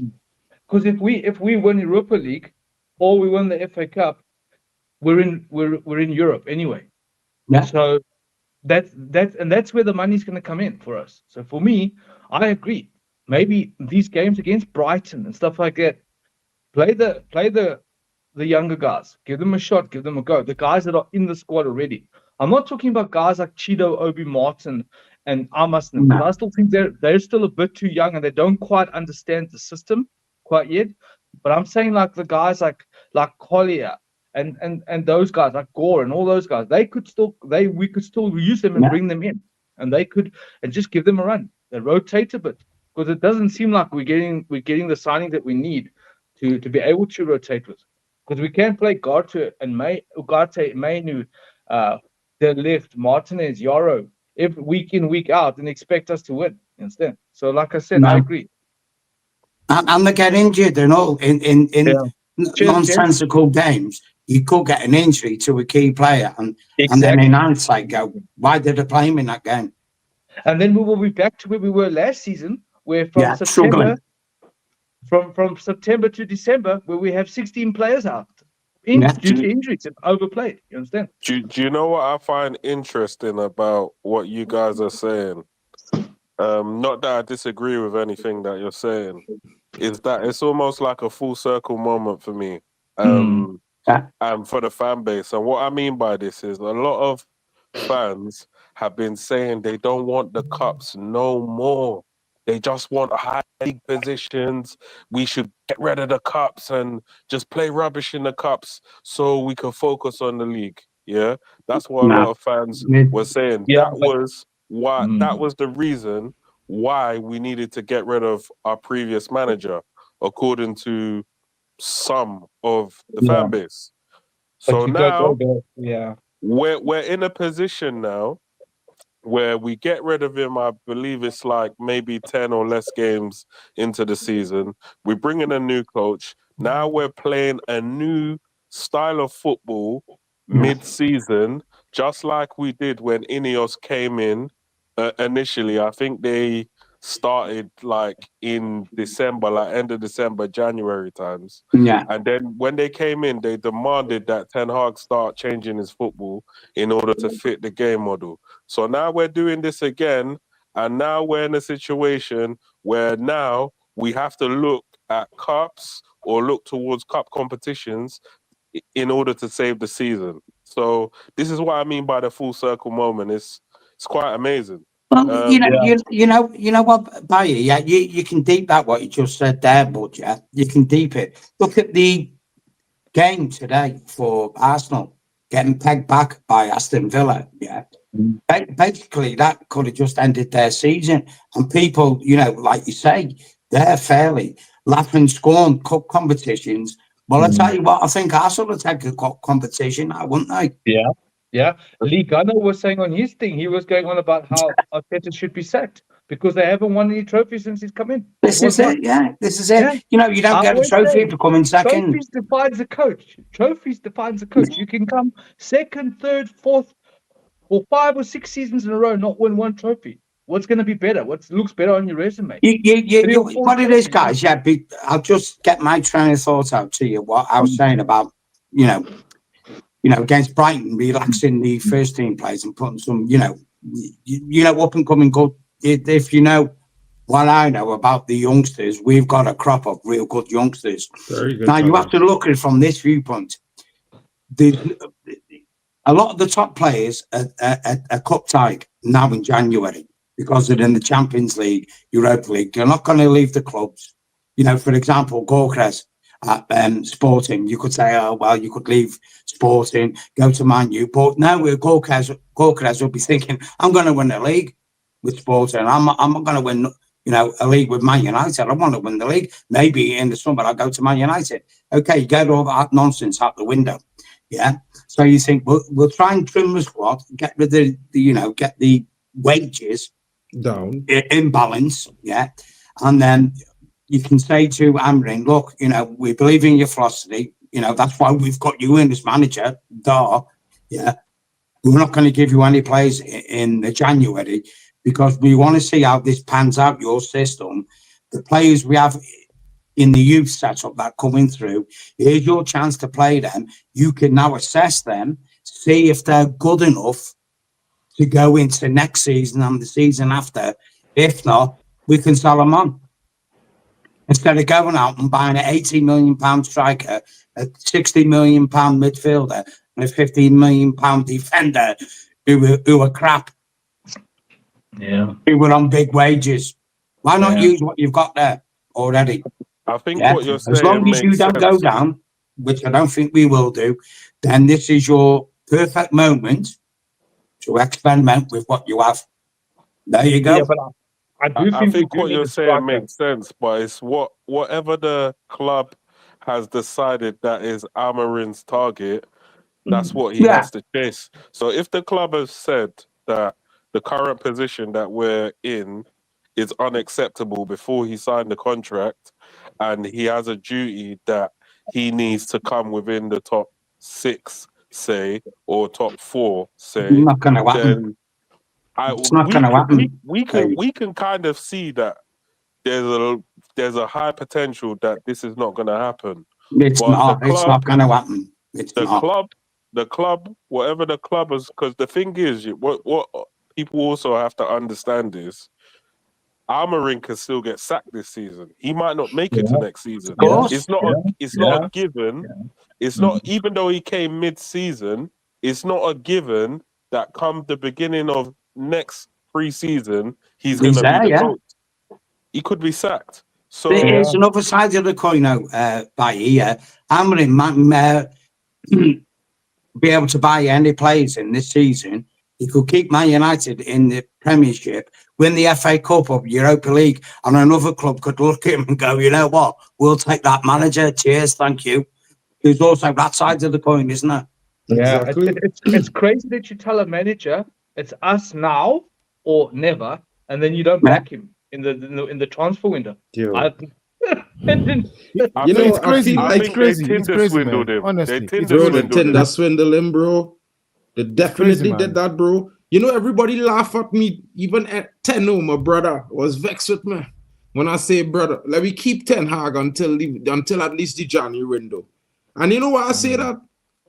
[SPEAKER 6] Because if we win Europa League or we win the FA Cup, we're in Europe anyway.
[SPEAKER 5] Yeah.
[SPEAKER 6] So that's where the money's going to come in for us. So for me, I agree. Maybe these games against Brighton and stuff like that, play the younger guys, give them a shot, give them a go. The guys that are in the squad already. I'm not talking about guys like Chido, Obi Martin, and Amos. No. I still think they're still a bit too young and they don't quite understand the system quite yet. But I'm saying like the guys like Collier and those guys like Gore and all those guys, we could still use them and bring them in, and just give them a run. They rotate a bit because it doesn't seem like we're getting the signing that we need to be able to rotate with. Because we can't play Ugarte, Mainu, De Ligt, Martinez, Yaro every week in, week out and expect us to win instead. So like I said, I agree.
[SPEAKER 5] And they get injured and all in nonsensical games. You could get an injury to a key player and then in hindsight go, why did they play him in that game?
[SPEAKER 6] And then we will be back to where we were last season, where from September to December, where we have 16 players out due to injuries and overplayed. You understand?
[SPEAKER 4] Do you know what I find interesting about what you guys are saying? Not that I disagree with anything that you're saying, is that it's almost like a full circle moment for me, and for the fan base. And what I mean by this is a lot of fans have been saying they don't want the cups no more. They just want high league positions. We should get rid of the cups and just play rubbish in the cups so we can focus on the league. Yeah, that's what a lot of fans were saying.
[SPEAKER 6] Yeah,
[SPEAKER 4] that was the reason why we needed to get rid of our previous manager, according to some of the fan base. So now we're in a position now where we get rid of him. I believe it's like maybe 10 or less games into the season. We bring in a new coach. Now we're playing a new style of football mid-season, just like we did when Ineos came in initially. I think they started like in December, like end of December, January times.
[SPEAKER 5] Yeah.
[SPEAKER 4] And then when they came in, they demanded that Ten Hag start changing his football in order to fit the game model. So now we're doing this again, and now we're in a situation where now we have to look at cups or look towards cup competitions in order to save the season. So this is what I mean by the full circle moment. It's quite amazing.
[SPEAKER 5] Well, you know what, Bayer, you can deep that what you just said there, but you can deep it. Look at the game today for Arsenal getting pegged back by Aston Villa. Basically that could have just ended their season, and people, like you say, they're fairly laughing scorn cup competitions. Well, I tell you what, I think Arsenal will take a cup competition now, wouldn't they?
[SPEAKER 6] Yeah. Lee Gunner was saying on his thing, he was going on about how Arteta should be sacked because they haven't won any trophies since he's come in.
[SPEAKER 5] This is it. Yeah. You don't get a trophy for coming second.
[SPEAKER 6] Trophies defines a coach. You can come second, third, fourth, or 5 or 6 seasons in a row, not win one trophy. What's going to be better? What looks better on your resume?
[SPEAKER 5] What it is, guys, I'll just get my train of thought out to you, what I was saying about, against Brighton, relaxing the first team players and putting some, up and coming good. If you know what I know about the youngsters, we've got a crop of real good youngsters.
[SPEAKER 1] Very good.
[SPEAKER 5] Now, you have to look at it from this viewpoint. A lot of the top players are cup tied now in January because they're in the Champions League, Europa League. You're not going to leave the clubs. For example, Gorkres at Sporting, you could say, oh, well, you could leave Sporting, go to Man U. But now Gorkres will be thinking, I'm going to win the league with Sporting. I'm not going to win a league with Man United. I want to win the league. Maybe in the summer I'll go to Man United. Okay, you get all that nonsense out the window. Yeah. So you think we'll try and trim the squad, get rid of get the wages
[SPEAKER 1] down
[SPEAKER 5] in balance. Yeah. And then you can say to Amorim, look, we believe in your philosophy. That's why we've got you in as manager. Yeah. We're not going to give you any players in the January because we want to see how this pans out, your system. The players we have in the youth setup that coming through, here's your chance to play them. You can now assess them, see if they're good enough to go into next season and the season after. If not, we can sell them on. Instead of going out and buying an £80 million striker, a £60 million midfielder, and a £15 million defender who are crap.
[SPEAKER 6] Yeah.
[SPEAKER 5] Who were on big wages. Why not use what you've got there already?
[SPEAKER 4] I think what you're saying,
[SPEAKER 5] as long as you don't go down, which I don't think we will do, then this is your perfect moment to experiment with what you have. There you go.
[SPEAKER 6] Yeah, but I think
[SPEAKER 4] what you're saying makes sense, but it's whatever the club has decided that is Amorim's target, that's what he has to chase. So if the club has said that the current position that we're in is unacceptable before he signed the contract, and he has a duty that he needs to come within the top 6, say, or top 4, say,
[SPEAKER 5] not going to happen. It's not going to happen.
[SPEAKER 4] We can kind of see that there's a high potential that this is not going to happen.
[SPEAKER 5] It's not going to happen.
[SPEAKER 4] The club, whatever the club is, because the thing is, what people also have to understand is, Amorim can still get sacked this season. He might not make it to next season. It's not a given. It's not, even though he came mid-season, it's not a given that come the beginning of next pre-season, he's going to be the coach. He could be sacked. So
[SPEAKER 5] there's another side of the coin now, by here. Amorim might be able to buy any players in this season. He could keep Man United in the Premiership, win the FA Cup or Europa League, and another club could look at him and go, you know what, we'll take that manager. Cheers, thank you. There's also that side of the coin, isn't it?
[SPEAKER 6] Yeah, exactly. It's crazy that you tell a manager it's us now or never, and then you don't back him in the transfer window.
[SPEAKER 2] It's crazy. It's crazy, man. Honestly,
[SPEAKER 1] the Tinder swindling, bro. They definitely did that, bro. Everybody laugh at me. Even at 10, my brother was vexed with me when I say, brother, let me keep Ten Hag until at least the January window. And you know why I say that?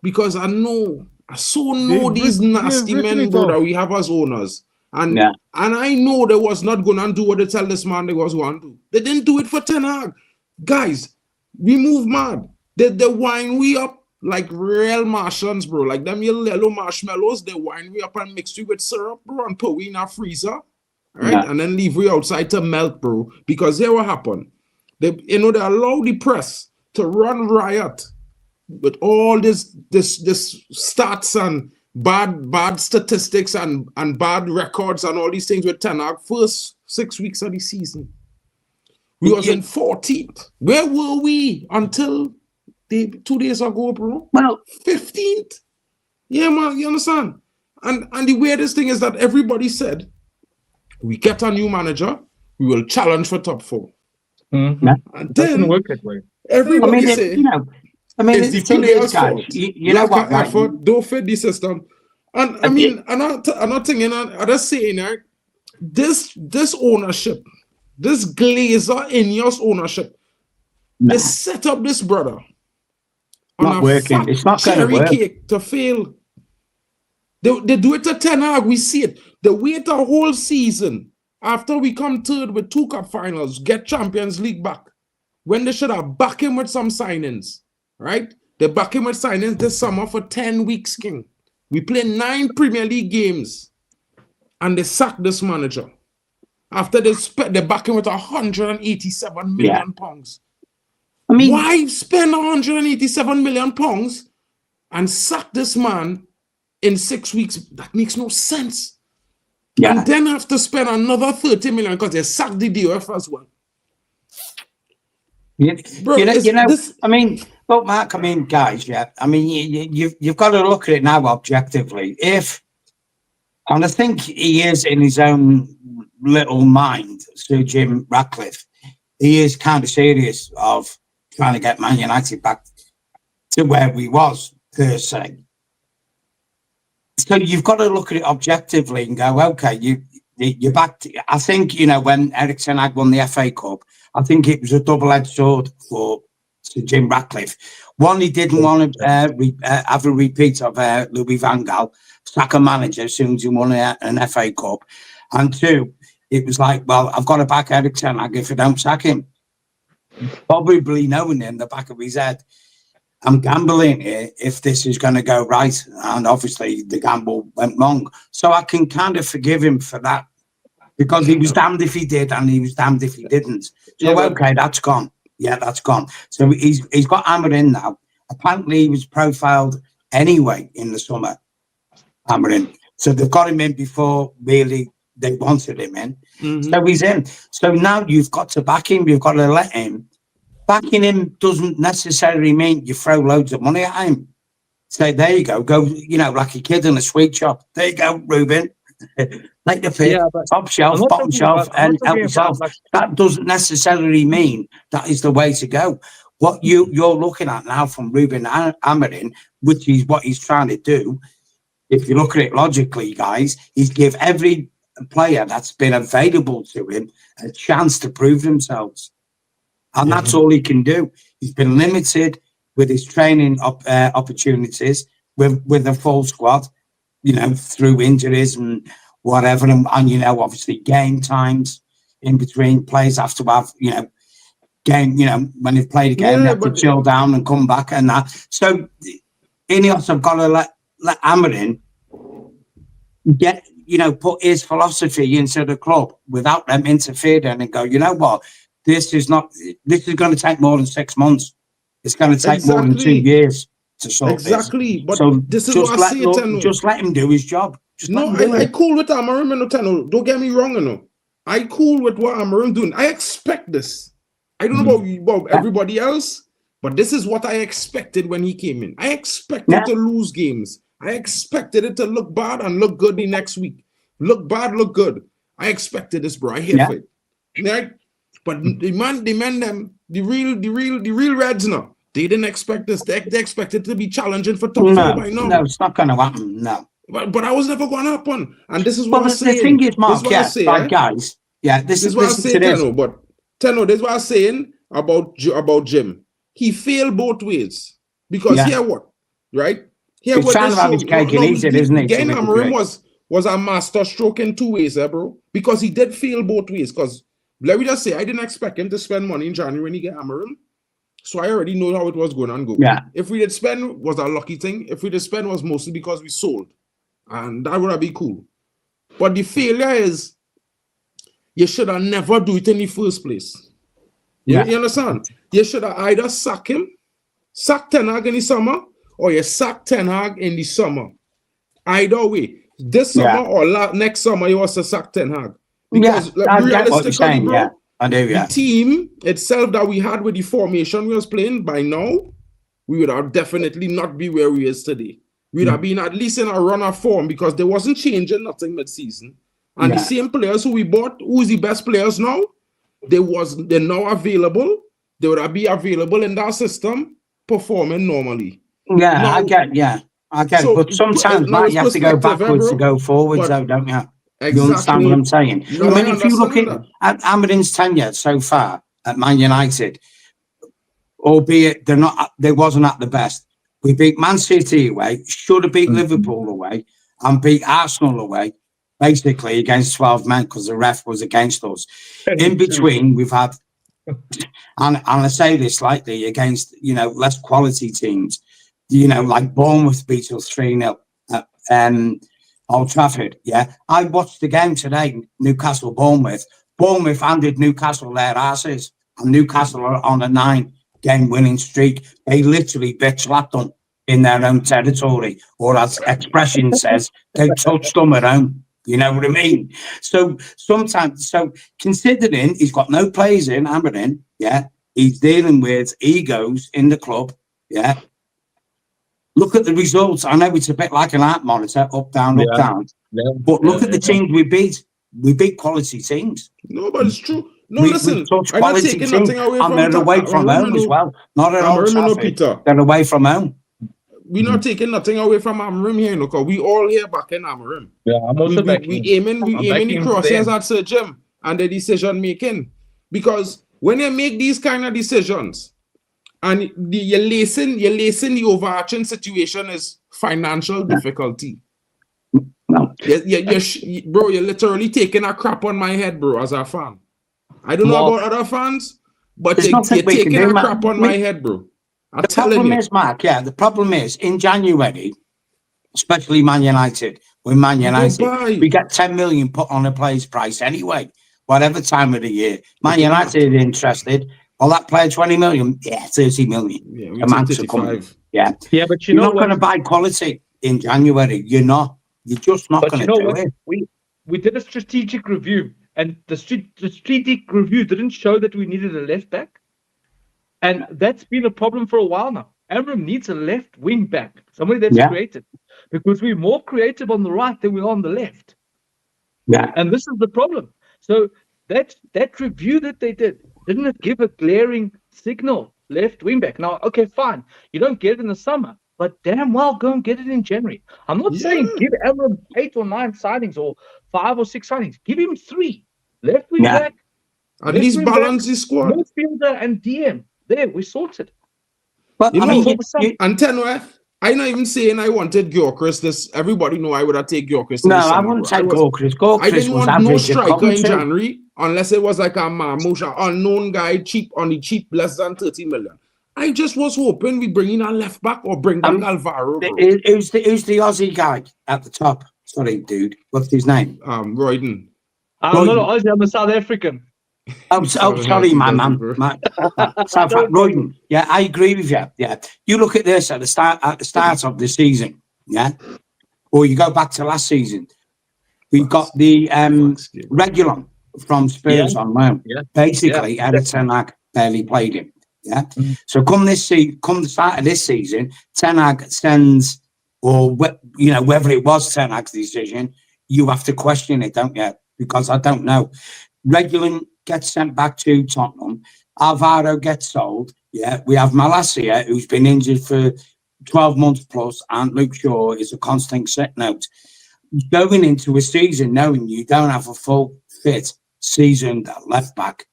[SPEAKER 1] Because I know these nasty men, bro, that we have as owners. And I know they was not going to do what they tell this man they was going to do. They didn't do it for Ten Hag. Guys, we move mad. They wind we up like real Martians, bro. Like them yellow marshmallows, they wind we up and mix we with syrup, bro, and put we in our freezer. Right? And then leave we outside to melt, bro. Because here what happened. They allow the press to run riot with all this stats and bad statistics and bad records and all these things with Ten Hag first 6 weeks of the season. We was in 14th. Where were we until 2 days ago, bro?
[SPEAKER 5] Well,
[SPEAKER 1] 15th. Yeah, man, you understand? And the weirdest thing is that everybody said, we get a new manager, we will challenge for top 4.
[SPEAKER 6] Mm-hmm.
[SPEAKER 1] And then
[SPEAKER 6] work that way.
[SPEAKER 1] Everybody say,
[SPEAKER 5] it's
[SPEAKER 1] the players' fault.
[SPEAKER 5] You know what?
[SPEAKER 1] Effort, don't fit the system. And another thing, I'm just saying, right? This ownership, this Glazer Ineos ownership, they set up this brother
[SPEAKER 5] not working. It's not going to work.
[SPEAKER 1] Cake to fail. They do it to Ten Hag. We see it. They wait a whole season after we come third with 2 cup finals, get Champions League back, when they should have backed him with some signings, right? They back him with signings this summer for 10 weeks, King. We play 9 Premier League games, and they sack this manager after they back him with 187 million pounds.
[SPEAKER 5] I mean,
[SPEAKER 1] why spend 187 million pounds and sack this man in 6 weeks? That makes no sense. and then have to spend another 30 million because they sacked the DOF as well.
[SPEAKER 5] Bro, I mean, look, Mark, I mean, guys, I mean, you've got to look at it now objectively. And I think he is in his own little mind, Sir Jim Ratcliffe, he is kind of serious of trying to get Man United back to where we was, per se. So you've got to look at it objectively and go, okay, you're back to, I think, when Eric Ten Hag won the FA Cup, I think it was a double-edged sword for Sir Jim Ratcliffe. One, he didn't want to have a repeat of Louis van Gaal, sack a manager as soon as he won an FA Cup. And two, it was like, well, I've got to back Eric Ten Hag if I don't sack him. Probably knowing in the back of his head, I'm gambling here if this is going to go right. And obviously the gamble went wrong. So I can kind of forgive him for that because he was damned if he did and he was damned if he didn't. So, okay, that's gone. Yeah, that's gone. So he's got Amorim now. Apparently he was profiled anyway in the summer, Amorim. So they've got him in before really they wanted him in. Mm-hmm. So he's in. So now you've got to back him. You've got to let him. Backing him doesn't necessarily mean you throw loads of money at him. Say, there you go, like a kid in a sweet shop. There you go, Ruben. Like the fit, top shelf, bottom shelf, and yourself. That doesn't necessarily mean that is the way to go. What you're looking at now from Ruben Amorim, which is what he's trying to do, if you look at it logically, guys, is give every player that's been available to him a chance to prove themselves. And that's all he can do. He's been limited with his training opportunities with a full squad, through injuries and whatever. And obviously game times in between. Players have to have, game, when they've played a game, they have to chill down and come back and that. So Ineos have got to let Amorim get, put his philosophy into the club without them interfering and go, you know what? This is going to take more than 6 months. It's going to take more than 2 years to sort this.
[SPEAKER 1] But
[SPEAKER 5] so
[SPEAKER 1] this is what I say.
[SPEAKER 5] Just let him do his job.
[SPEAKER 1] I cool with Amorim and Tenno. Don't get me wrong, I cool with what Amorim doing. I expect this. I don't know about everybody else, but this is what I expected when he came in. I expected to lose games. I expected it to look bad and look good the next week. Look bad, look good. I expected this, bro. I here for it. Right? But the real Reds now, they didn't expect this. They expected to be challenging for top 4 by now.
[SPEAKER 5] No, it's not going to happen, no.
[SPEAKER 1] But I was never going to happen. And this is what I'm saying.
[SPEAKER 5] The thing is, Mark, guys, this is what I'm saying,
[SPEAKER 1] Tenno, but Tenno, this is what I'm saying about Jim. He failed both ways. Because here what? Right? Here
[SPEAKER 5] he's trying to have his cake and eat it, isn't he?
[SPEAKER 1] Again, Amorim was a master stroke in 2 ways, bro. Because he did fail both ways. Because let me just say, I didn't expect him to spend money in January when he get Amorim. So I already know how it was going to go.
[SPEAKER 5] Yeah.
[SPEAKER 1] If we did spend, was a lucky thing. If we did spend, was mostly because we sold. And that would have been cool. But the failure is, you should have never do it in the first place. You understand? You should have either sack him, sack Ten Hag in the summer, or you sack Ten Hag in the summer. Either way. This summer or next summer, you also sack Ten Hag. Because realistically, bro, the team itself that we had with the formation we was playing, by now, we would have definitely not be where we is today. We would have been at least in a run of form because there wasn't changing nothing mid-season. And the same players who we bought, who's the best players now, they're now available. They would be available in that system, performing normally.
[SPEAKER 5] I get it. But sometimes, Matt, you have to go backwards to go forwards, though, don't you? Exactly. You understand what I'm saying?
[SPEAKER 1] No, I mean,
[SPEAKER 5] if you look at Amorim's tenure so far at Man United, albeit they wasn't at the best. We beat Man City away, should have beat Liverpool away, and beat Arsenal away, basically against 12 men because the ref was against us. In between, we've had, and I say this slightly, against less quality teams, like Bournemouth beat us 3-0 at Old Trafford. I watched the game today, Newcastle-Bournemouth. Bournemouth handed Newcastle their asses, and Newcastle are on a 9-game winning streak. They literally bitch-slapped them in their own territory, or as expression says, they touched them at home. You know what I mean? So sometimes, considering he's got no players in, Amorim, yeah, he's dealing with egos in the club, yeah. Look at the results. I know it's a bit like an art monitor, up, down, up, down.
[SPEAKER 6] Yeah.
[SPEAKER 5] But look at the teams we beat. We beat quality teams.
[SPEAKER 1] No, but it's true. No,
[SPEAKER 5] We
[SPEAKER 1] listen,
[SPEAKER 5] touch
[SPEAKER 1] I'm not
[SPEAKER 5] quality
[SPEAKER 1] taking
[SPEAKER 5] teams,
[SPEAKER 1] nothing away
[SPEAKER 5] and
[SPEAKER 1] from
[SPEAKER 5] they're away from home as well. Not at all,
[SPEAKER 1] Amorim, Peter.
[SPEAKER 5] They're away from home.
[SPEAKER 1] We're not taking nothing away from Amorim here, look. We all here back in Amorim.
[SPEAKER 6] Yeah, I'm also backing.
[SPEAKER 1] We aiming the crosshairs at Sir Jim and the decision making, because when you make these kind of decisions, and you're lacing the overarching situation is financial difficulty.
[SPEAKER 5] No,
[SPEAKER 1] bro, you're literally taking a crap on my head, bro, as a fan. I don't know about other fans, but you're taking a crap on my head, bro.
[SPEAKER 5] The problem is, Mark, the problem is in January, especially Man United, we get 10 million put on a player's price anyway, whatever time of the year. Man United are interested. Well, that player 20 million, 30 million.
[SPEAKER 1] Yeah, amounts to come.
[SPEAKER 5] Yeah,
[SPEAKER 6] but
[SPEAKER 5] you're not going to buy quality in January. You're not. You're just not going to do it.
[SPEAKER 6] We did a strategic review, and the strategic review didn't show that we needed a left back. And that's been a problem for a while now. Amorim needs a left wing back, somebody that's creative, because we're more creative on the right than we are on the left.
[SPEAKER 5] Yeah.
[SPEAKER 6] And this is the problem. So that review that they didn't it give a glaring signal, left wing back? Now, okay, fine. You don't get it in the summer, but damn well go and get it in January. I'm not saying give Amorim 8 or 9 signings or 5 or 6 signings. Give him 3. Left wing back.
[SPEAKER 1] At least balance his squad.
[SPEAKER 6] Midfielder and DM. There, we sorted.
[SPEAKER 5] But
[SPEAKER 1] and Tenworth, I'm not even saying I wanted Gyökeres. This everybody know I would have taken Gyökeres.
[SPEAKER 5] No, I wouldn't say Gyökeres.
[SPEAKER 1] I didn't want no striker in January unless it was like a Marmoush, unknown guy, cheap, less than 30 million. I just was hoping we bring in a left back or bring back Alvaro.
[SPEAKER 5] Who's the Aussie guy at the top? Sorry, dude. What's his name?
[SPEAKER 1] Royden.
[SPEAKER 6] I'm not Aussie. I'm a South African.
[SPEAKER 5] Sorry, my man. Royden. Yeah, I agree with you. Yeah, you look at this at the start of the season. Yeah, or you go back to last season. We've got the Regulon from Spurs on loan. Yeah. Basically, Eric Ten Hag barely played him. Yeah. So come the start of this season, Ten Hag sends, or whether it was Ten Hag's decision, you have to question it, don't you? Because I don't know. Regulon gets sent back to Tottenham. Alvaro gets sold. Yeah, we have Malacia, who's been injured for 12 months plus, and Luke Shaw is a constant set note. Going into a season knowing you don't have a full fit seasoned left back,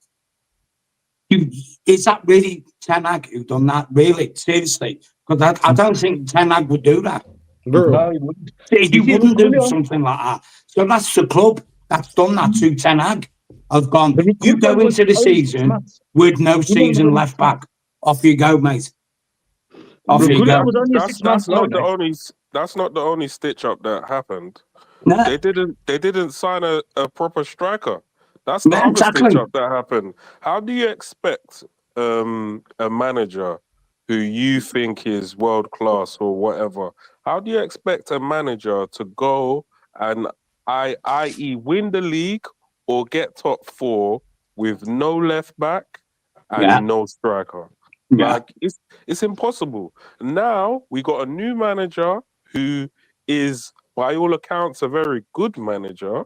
[SPEAKER 5] is that really Ten Hag who done that? Really, seriously? Because I don't think Ten Hag would do that.
[SPEAKER 6] No,
[SPEAKER 5] he wouldn't do something like that. So that's the club that's done that to Ten Hag. I've gone, you go into the season with no season left back. Off you go, mate. Off you go.
[SPEAKER 4] That's not the only stitch up that happened.
[SPEAKER 5] No.
[SPEAKER 4] They didn't sign a proper striker. That's the other stitch up that happened. How do you expect a manager who you think is world class or whatever? How do you expect a manager to go and i.e. win the league or get top 4 with no left back and no striker? Like it's impossible. Now we got a new manager who is, by all accounts, a very good manager,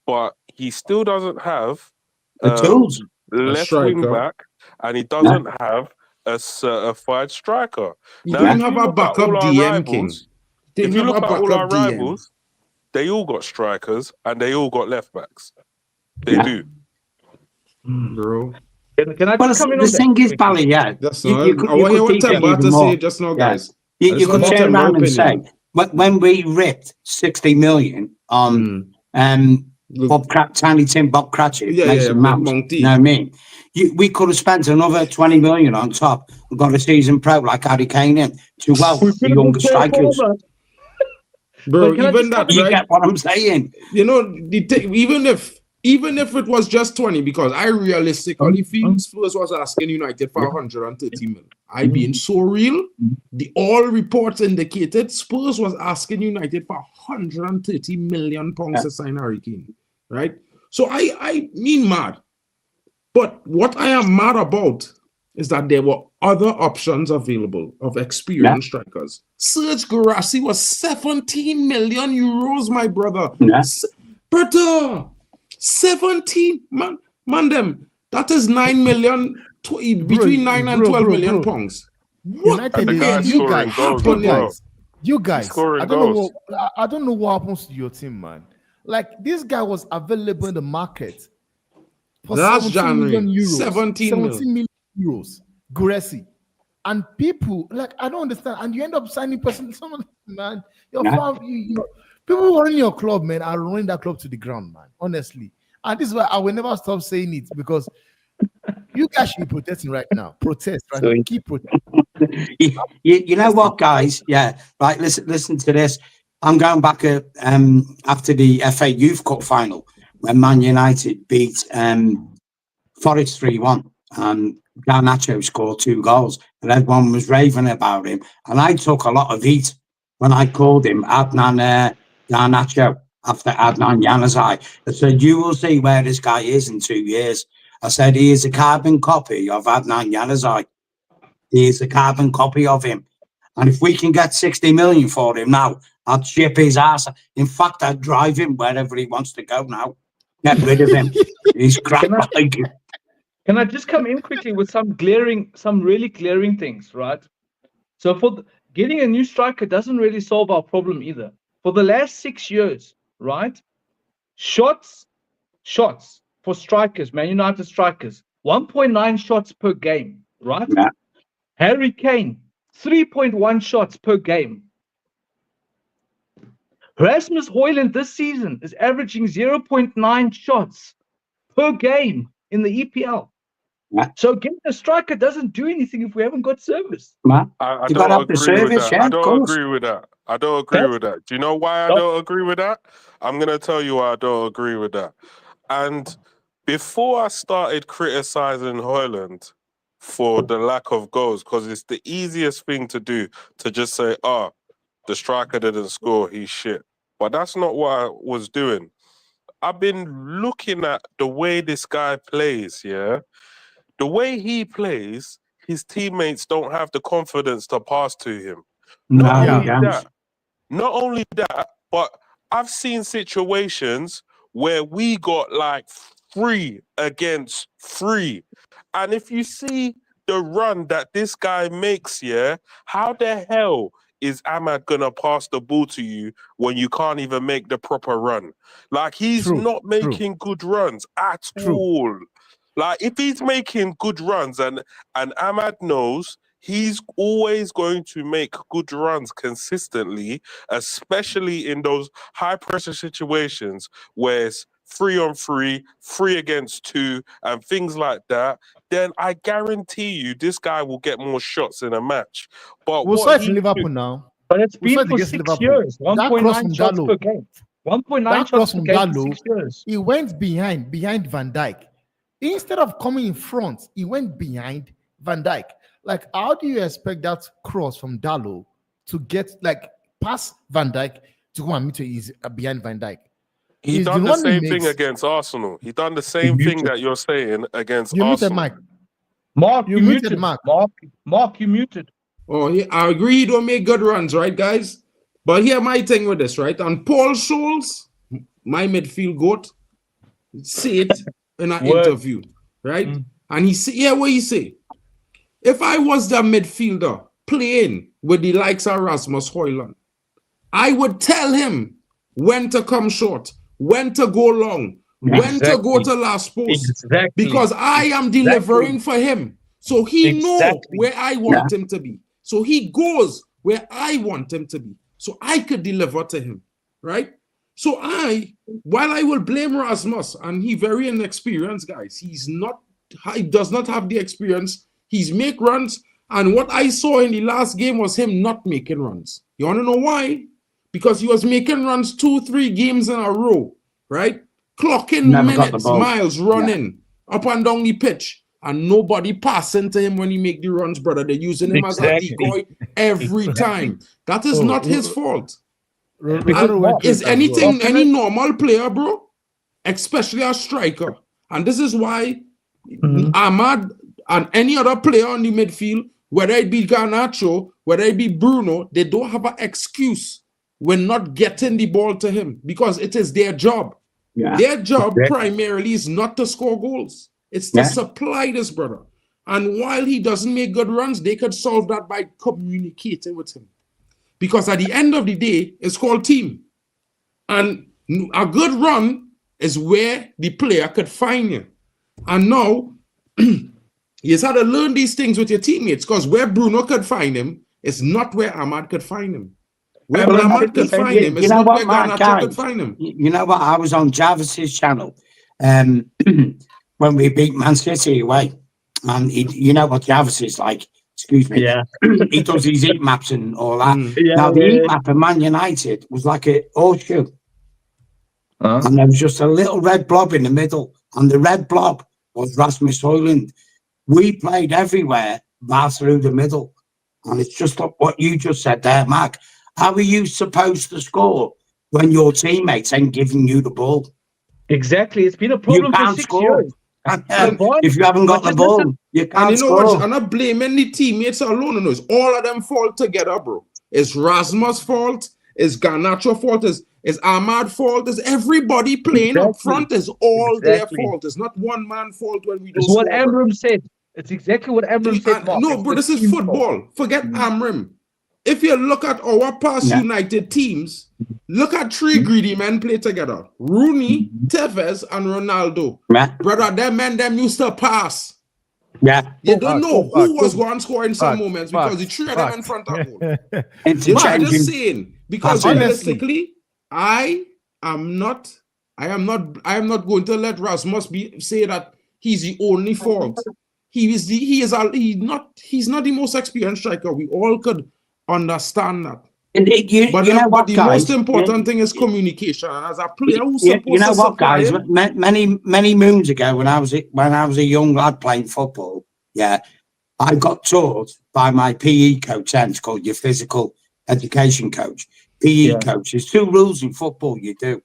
[SPEAKER 4] but he still doesn't have
[SPEAKER 5] the tools,
[SPEAKER 4] left wing back, and he doesn't have a certified striker.
[SPEAKER 1] He didn't have a backup DM, King.
[SPEAKER 4] If you look at all our rivals, they all got strikers and they all got left backs. They do.
[SPEAKER 1] Bro.
[SPEAKER 6] Can I just come in on
[SPEAKER 5] the thing is, Bally,
[SPEAKER 1] That's not. I want to hear what Temba to say just now, guys.
[SPEAKER 5] You could turn around and say, when we ripped 60 million on Tiny Tim Bob Cratchit, Monkey. You know what I mean? We could have spent another 20 million on top and got a season pro like Harry Kane in to the younger strikers.
[SPEAKER 1] Bro, even that,
[SPEAKER 5] you get what I'm saying?
[SPEAKER 1] You know, even if it was just 20, because I realistically feel Spurs was asking United for 130 million. I being so real, all reports indicated Spurs was asking United for 130 million pounds to sign Harry Kane, right? So I mean mad. But what I am mad about is that there were other options available of experienced strikers. Serge Guirassy was 17 million euros, my brother. Brother, 17, man them. That is 9 million, between 9 and 12 million pounds. What
[SPEAKER 4] And the guy's scoring goals, bro.
[SPEAKER 2] You guys,
[SPEAKER 4] Scoring
[SPEAKER 2] I don't know
[SPEAKER 4] goals.
[SPEAKER 2] I don't know what happens to your team, man. Like, this guy was available in the market for
[SPEAKER 1] last
[SPEAKER 2] 17 million
[SPEAKER 1] January,
[SPEAKER 2] euros.
[SPEAKER 1] 17
[SPEAKER 2] million euros. Guirassy. And people, like, I don't understand. And you end up signing someone, man. Your people running your club, man, are running that club to the ground, man. Honestly. And this is why I will never stop saying it, because you guys should be protesting right now. Protest, right?
[SPEAKER 5] Sorry.
[SPEAKER 2] Keep protesting.
[SPEAKER 5] You know what, guys? Yeah, right. Listen to this. I'm going back after the FA Youth Cup final when Man United beat Forest 3-1, and Garnacho scored 2 goals, and everyone was raving about him. And I took a lot of heat when I called him Adnan Garnacho after Adnan Januzaj. I said, you will see where this guy is in 2 years. I said, he is a carbon copy of Adnan Januzaj. He is a carbon copy of him. And if we can get 60 million for him now, I'd ship his ass. In fact, I'd drive him wherever he wants to go now. Get rid of him. He's crap.
[SPEAKER 6] Can I just come in quickly with some really glaring things, right? So getting a new striker doesn't really solve our problem either. For the last 6 years, right? Shots for strikers, Man United strikers, 1.9 shots per game, right?
[SPEAKER 5] Yeah.
[SPEAKER 6] Harry Kane, 3.1 shots per game. Rasmus Højlund this season is averaging 0.9 shots per game in the EPL.
[SPEAKER 5] Yeah.
[SPEAKER 6] So getting a striker doesn't do anything if we haven't got service.
[SPEAKER 4] I don't agree with that. I don't agree with that. I don't agree with that. Do you know why I don't agree with that? I'm going to tell you why I don't agree with that. And before I started criticizing Højlund for the lack of goals, because it's the easiest thing to do to just say, the striker didn't score, he's shit. But that's not what I was doing. I've been looking at the way this guy plays, yeah? The way he plays, his teammates don't have the confidence to pass to him. Not only that, but I've seen situations where we got like 3 against 3. And if you see the run that this guy makes, yeah, how the hell is Ahmad gonna pass the ball to you when you can't even make the proper run? Like, he's not making good runs at all. Like, if he's making good runs and Ahmad knows he's always going to make good runs consistently, especially in those high pressure situations where it's 3-on-3, 3 against 2, and things like that, then I guarantee you this guy will get more shots in a match. But
[SPEAKER 2] we'll start in Liverpool now.
[SPEAKER 6] But it's been for 6 years. 1.9 shots per game. 1.9 shots per game for 6 years.
[SPEAKER 2] He went behind Van Dijk. Instead of coming in front, he went behind Van Dijk. Like, how do you expect that cross from Dalot to get, like, past Van Dijk to go and meet his behind Van Dijk?
[SPEAKER 4] He done the same thing against Arsenal. He done the same thing that you're saying against Arsenal.
[SPEAKER 2] Muted,
[SPEAKER 6] Mark, you muted. Mark, you muted.
[SPEAKER 1] Oh, I agree he don't make good runs, right, guys? But here my thing with this, right? And Paul Scholes, my midfield goat, say it in an interview, right? And he say, what he say? If I was the midfielder playing with the likes of Rasmus Højlund, I would tell him when to come short, when to go long, when to go to last post, because I am delivering for him. So he knows where I want him to be. So he goes where I want him to be. So I could deliver to him, right? So while I will blame Rasmus, and he very inexperienced, guys, he does not have the experience. He's make runs, and what I saw in the last game was him not making runs. You want to know why? Because he was making runs 2-3 games in a row, right? Clocking minutes, miles, running up and down the pitch. and nobody passing to him when he make the runs, brother. They're using him as a decoy every time. That is not his fault. Is anything any normal player, bro? Especially a striker. And this is why Ahmad and any other player on the midfield, whether it be Garnacho, whether it be Bruno, they don't have an excuse when not getting the ball to him because it is their job. Yeah. Their job primarily is not to score goals. It's to supply this, brother. And while he doesn't make good runs, they could solve that by communicating with him. Because at the end of the day, it's called team. And a good run is where the player could find you. And now, you just have to learn these things with your teammates because where Bruno could find him is not where Ahmad could find him. Where Ahmad could find him is not where Garnacho could find him.
[SPEAKER 5] You know what? I was on Jarvis's channel when we beat Man City away. And you know what Jarvis is like. Excuse me. Yeah. He does his heat maps and all that. Now, the heat map of Man United was like a horseshoe. And there was just a little red blob in the middle. And the red blob was Rasmus Højlund. We played everywhere, bar through the middle. And it's just like what you just said there, Mark. How are you supposed to score when your teammates ain't giving you the ball?
[SPEAKER 6] Exactly. It's been a problem for 6 years.
[SPEAKER 5] If you haven't got the ball, you can't score.
[SPEAKER 1] What? I'm not blaming the teammates alone. It's all of them fault together, bro. It's Rasmus' fault. It's Garnacho's fault. It's Ahmad's fault. It's everybody playing up front. It's all their fault. It's not one man's fault when we don't score.
[SPEAKER 6] It's what Amorim said. It's exactly what Amorim said.
[SPEAKER 1] No, bro, this is football. Forget Amorim. If you look at our past United teams, look at three greedy men play together. Rooney, Tevez, and Ronaldo. Brother, them used to pass. You don't know who was going to score in some moments because the three of them in front of goal. I'm just saying, because realistically, I am not going to let Rasmus say that he's the only fault. He's not the most experienced striker. We all could understand that. But the most important thing is communication. And as a player who's supposed to
[SPEAKER 5] what, guys? Many moons ago, when I was a young lad playing football, I got taught by my PE coach, then it's called your physical education coach. PE coach. There's two rules in football you do.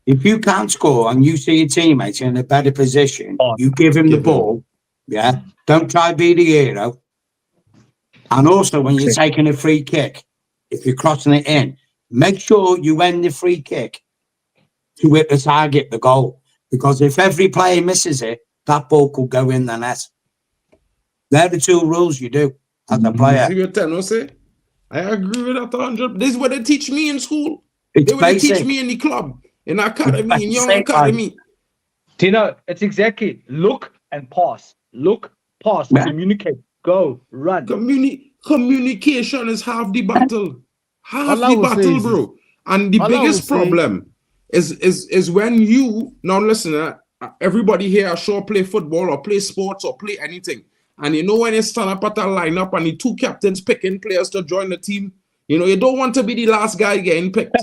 [SPEAKER 5] If you can't score and you see your teammate in a better position, you give him the ball. Don't try to be the hero. And also, when you're taking a free kick, if you're crossing it in, make sure you end the free kick to hit the target, the goal. Because if every player misses it, that ball could go in the net. They're the two rules you do as a player.
[SPEAKER 1] I agree with that 100. This is what they teach me in school. They teach me in the club, in academy, in young academy.
[SPEAKER 6] Tino, it's exactly look and pass. Look, pass, communicate. Go, run.
[SPEAKER 1] Communication is half the battle. Half the battle, bro. And the biggest problem is when you, now listen, everybody here are sure play football or play sports or play anything. And you know when you stand up at a lineup and the two captains picking players to join the team, you don't want to be the last guy getting picked.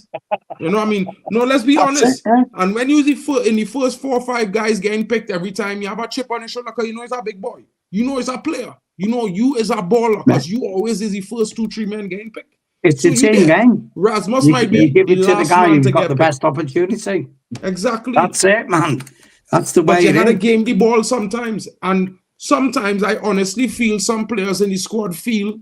[SPEAKER 1] You know what I mean? No, let's be honest. And when you're in the first 4 or 5 guys getting picked every time, you have a chip on your shoulder because he's a big boy. He's a player. You is a baller because you always is the first 2-3 men getting picked.
[SPEAKER 5] It's the same game.
[SPEAKER 1] Rasmus might be
[SPEAKER 5] give it to the guy who's got the best opportunity.
[SPEAKER 1] Exactly.
[SPEAKER 5] That's it, man. That's the way
[SPEAKER 1] but you got to game the ball sometimes. And sometimes I honestly feel some players in the squad feel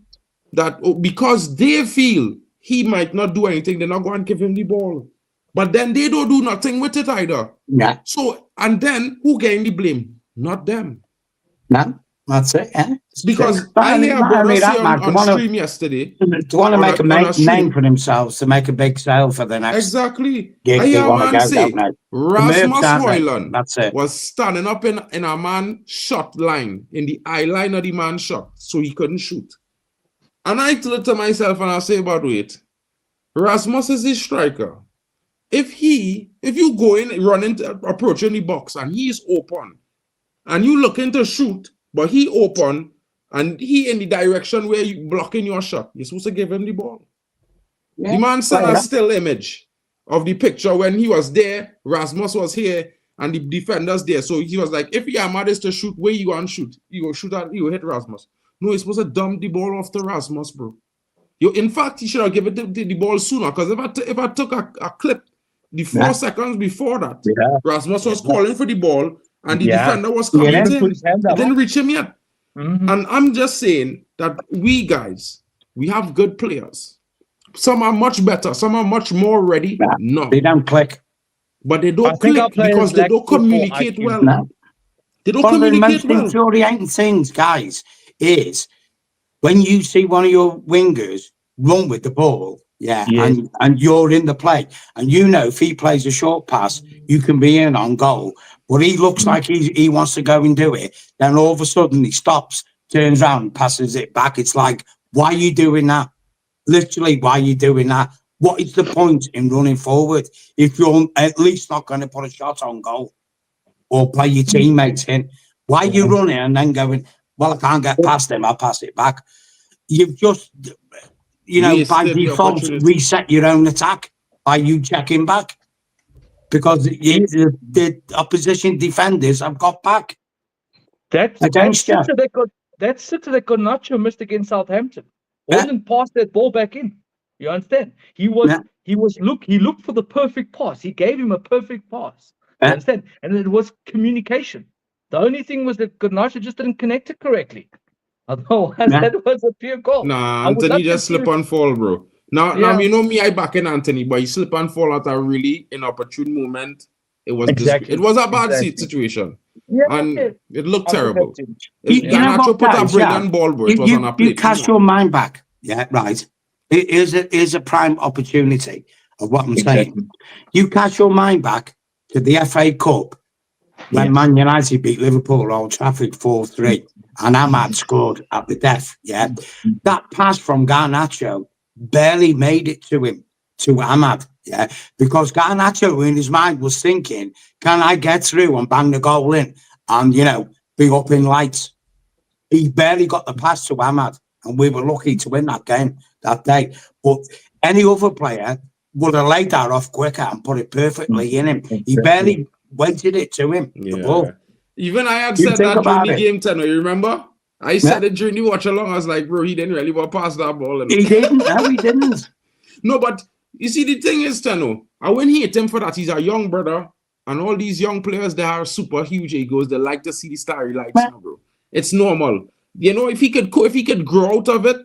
[SPEAKER 1] that because they feel he might not do anything, they're not going to give him the ball. But then they don't do nothing with it either. So, and then who getting the blame? Not them.
[SPEAKER 5] No. That's it,
[SPEAKER 1] Because I hear a brother say on stream yesterday.
[SPEAKER 5] To want to make a name for themselves, to make a big sale for the next
[SPEAKER 1] gig
[SPEAKER 5] I hear a man say
[SPEAKER 1] Rasmus Højlund was standing up in a man shot line, in the eye line of the man shot, so he couldn't shoot. And I thought to myself, and I say, but wait, Rasmus is his striker. If you go in, running, approaching the box, and he is open, and you looking to shoot, but he open and he in the direction where you blocking your shot, you're supposed to give him the ball. The man sent a still image of the picture when he was there, Rasmus was here, and the defenders there. So he was like, if Ahmad is to shoot, where you going to shoot? You go shoot at, you hit Rasmus. No, he's supposed to dump the ball off to Rasmus, bro. In fact, he should have given the ball sooner, because if I took a clip the 4 seconds before that, Rasmus was calling for the ball, and the defender was coming in. It didn't reach him yet. And I'm just saying that we guys, we have good players. Some are much better. Some are much more ready. No.
[SPEAKER 5] They don't click.
[SPEAKER 1] But they don't click because they don't communicate well.
[SPEAKER 5] No.
[SPEAKER 1] They don't
[SPEAKER 5] One
[SPEAKER 1] communicate
[SPEAKER 5] of the most infuriating things, guys, is when you see one of your wingers run with the ball, and you're in the play, and you know if he plays a short pass, you can be in on goal, but he looks like he wants to go and do it, then all of a sudden he stops, turns around, passes it back. It's like, why are you doing that? Literally, why are you doing that? What is the point in running forward if you're at least not going to put a shot on goal or play your teammates in? Why are you running and then going, well, I can't get past him, I'll pass it back? You've just, by default, reset your own attack by you checking back, because the opposition defenders have got back.
[SPEAKER 6] That's it that Garnacho missed against Southampton. Wasn't passed that ball back in. You understand? He looked for the perfect pass. He gave him a perfect pass. You understand? And it was communication. The only thing was that Garnacho just didn't connect it correctly. Otherwise, that was a pure goal.
[SPEAKER 1] Nah, Anthony just slip and fall, bro. Now, you know me, I back in Anthony, but he slip and fall at a really inopportune moment. It was it was a bad situation. And it looked terrible. Garnacho put a brilliant ball, bro. It was on a plate.
[SPEAKER 5] You cast your mind back. Yeah, right. It is a prime opportunity of what I'm saying. You cast your mind back to the FA Cup when Man United beat Liverpool at Old Trafford 4-3, and Ahmad scored at the death. Yeah, that pass from Garnacho barely made it to Ahmad. Yeah, because Garnacho in his mind was thinking, can I get through and bang the goal in and be up in lights? He barely got the pass to Ahmad, and we were lucky to win that game that day. But any other player would have laid that off quicker and put it perfectly in him. He barely weighted it to him. The ball.
[SPEAKER 1] Even I had said that during the game 10, you remember? I said it during the watch along. I was like, bro, he didn't really want to pass that ball.
[SPEAKER 5] He didn't. No, he didn't.
[SPEAKER 1] No, but you see, the thing is, Teno, I wouldn't hate him for that. He's a young brother, and all these young players, they are super huge egos. They like to see the starry lights, bro. It's normal. If he could grow out of it,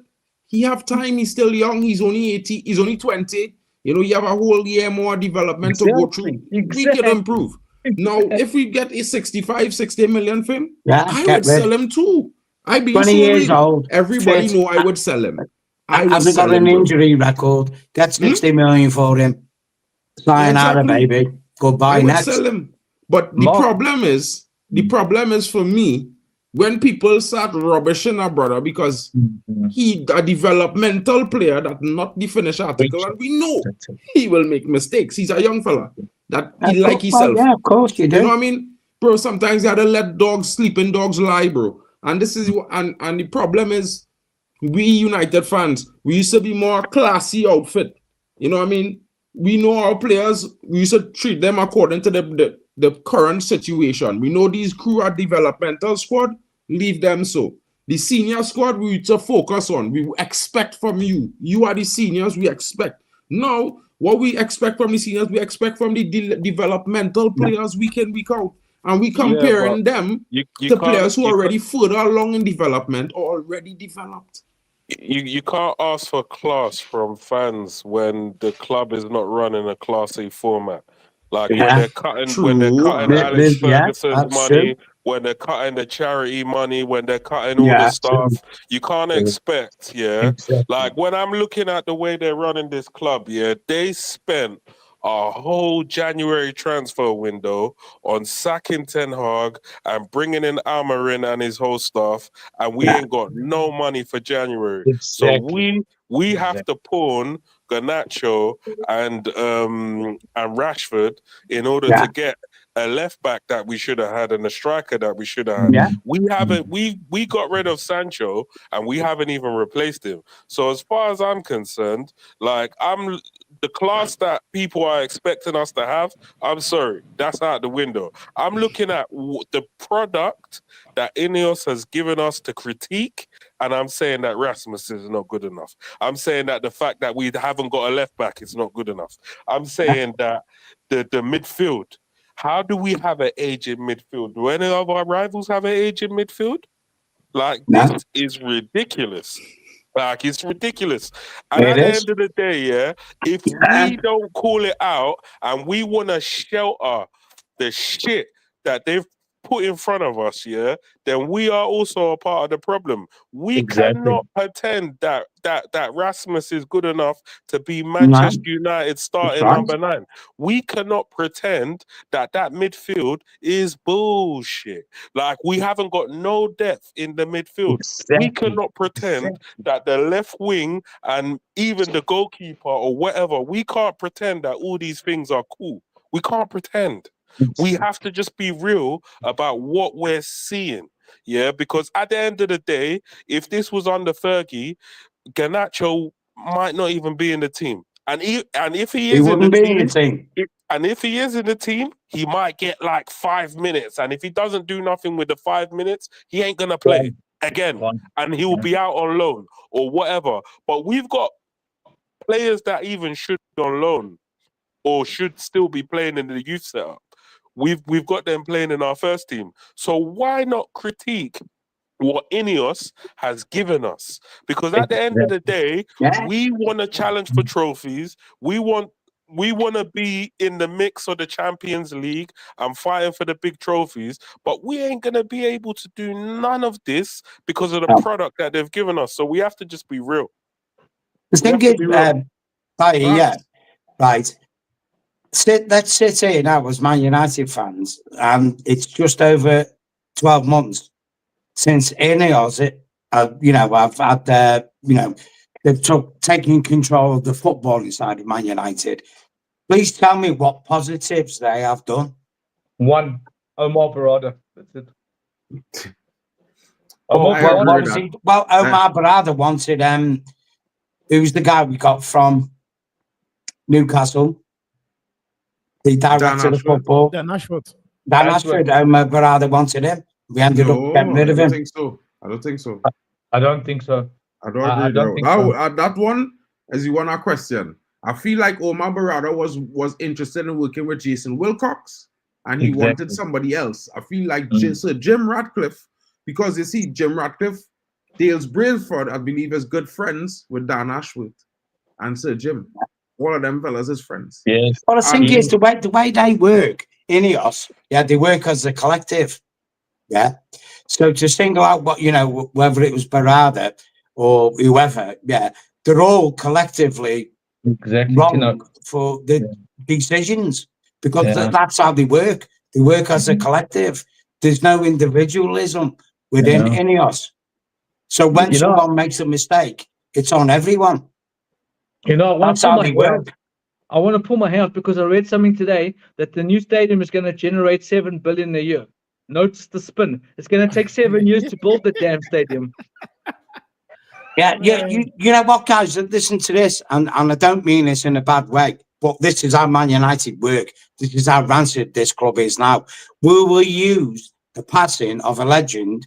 [SPEAKER 1] he have time. He's still young. He's only 80. He's only 20. You have a whole year more development to go through. We can improve. Now, if we get a 65, 60 million for him, I would sell him too. I'd be
[SPEAKER 5] 20 years old.
[SPEAKER 1] Everybody know I would sell him.
[SPEAKER 5] Hasn't got an injury record. Get 60 million for him. Sayonara, baby. Goodbye. Next.
[SPEAKER 1] Sell him. But the problem is for me, when people start rubbishing our brother because he a developmental player that not the finished article, and we know he will make mistakes. He's a young fella that he like himself.
[SPEAKER 5] Yeah, of course you do.
[SPEAKER 1] You know what I mean? Bro, sometimes you gotta let sleeping dogs lie, bro. And this is and the problem is we United fans, we used to be more classy outfit. You know what I mean? We know our players, we used to treat them according to the current situation. We know these crew are developmental squad, leave them so. The senior squad we used to focus on. We expect from you. You are the seniors we expect. Now, what we expect from the seniors, we expect from the developmental players week in, week out. And we comparing them to players who are already further along in development or already developed.
[SPEAKER 4] You can't ask for class from fans when the club is not running a Class A format. Like when they're cutting Alex Ferguson's money, when they're cutting the charity money, when they're cutting all the stuff, you can't expect, like when I'm looking at the way they're running this club, they spent a whole January transfer window on sacking Ten Hag and bringing in Amorim and his whole stuff, and we ain't got no money for January. Exactly. So we have to pawn Garnacho and Rashford in order to get a left back that we should have had and a striker that we should have had. We haven't. We got rid of Sancho and we haven't even replaced him. So as far as I'm concerned, like the class that people are expecting us to have, I'm sorry, that's out the window. I'm looking at the product that Ineos has given us to critique, and I'm saying that Rasmus is not good enough. I'm saying that the fact that we haven't got a left back is not good enough. I'm saying that the midfield, how do we have an aging midfield? Do any of our rivals have an aging midfield? Like, this is ridiculous. Like, it's ridiculous. And at the end of the day, yeah, if we don't call it out and we want to shelter the shit that they've put in front of us, yeah, then we are also a part of the problem. We cannot pretend that Rasmus is good enough to be Manchester United starting number 9. We cannot pretend that midfield is bullshit. Like, we haven't got no depth in the midfield. We cannot pretend that the left wing and even the goalkeeper or whatever, we can't pretend that all these things are cool. We can't pretend. We have to just be real about what we're seeing, yeah? Because at the end of the day, if this was under Fergie, Garnacho might not even be in the team. And if he is in the team, and if he is in the team, he might get like 5 minutes. And if he doesn't do nothing with the 5 minutes, he ain't gonna play again. And he will be out on loan or whatever. But we've got players that even should be on loan or should still be playing in the youth setup. We've got them playing in our first team. So why not critique what Ineos has given us? Because at the end of the day, we want to challenge for trophies. We want to be in the mix of the Champions League and fighting for the big trophies, but we ain't going to be able to do none of this because of the product that they've given us. So we have to just be real.
[SPEAKER 5] The thing is, right. Let's sit here now as Man United fans, and it's just over 12 months since Ineos, I've had, they've taken control of the footballing side of Man United. Please tell me what positives they have done.
[SPEAKER 6] One, Omar Barada. That's it.
[SPEAKER 5] Omar Barada wanted, who's the guy we got from Newcastle? The director of football.
[SPEAKER 2] Dan Ashford.
[SPEAKER 5] Omar Barada wanted him. We ended up getting rid of him.
[SPEAKER 1] I don't think so.
[SPEAKER 6] I don't think so.
[SPEAKER 1] I don't agree, though. That one, as you want a question, I feel like Omar Barada was interested in working with Jason Wilcox, and he wanted somebody else. I feel like Sir Jim Ratcliffe, because you see, Jim Ratcliffe, Dales Brailsford, I believe, is good friends with Dan Ashworth and Sir Jim. All of them fellas is friends.
[SPEAKER 5] Yes. Well, the thing is, the way they work, Ineos, they work as a collective. Yeah. So to single out whether it was Barada or whoever, they're all collectively wrong for the decisions, because that's how they work. They work as a collective. There's no individualism within Ineos. So when someone makes a mistake, it's on everyone. That's how they work.
[SPEAKER 6] I want to pull my hair out because I read something today that the new stadium is going to generate 7 billion a year. Notice the spin. It's going to take 7 years to build the damn stadium.
[SPEAKER 5] You know what, guys? Listen to this, and I don't mean this in a bad way, but this is how Man United work. This is how rancid this club is now. We will use the passing of a legend,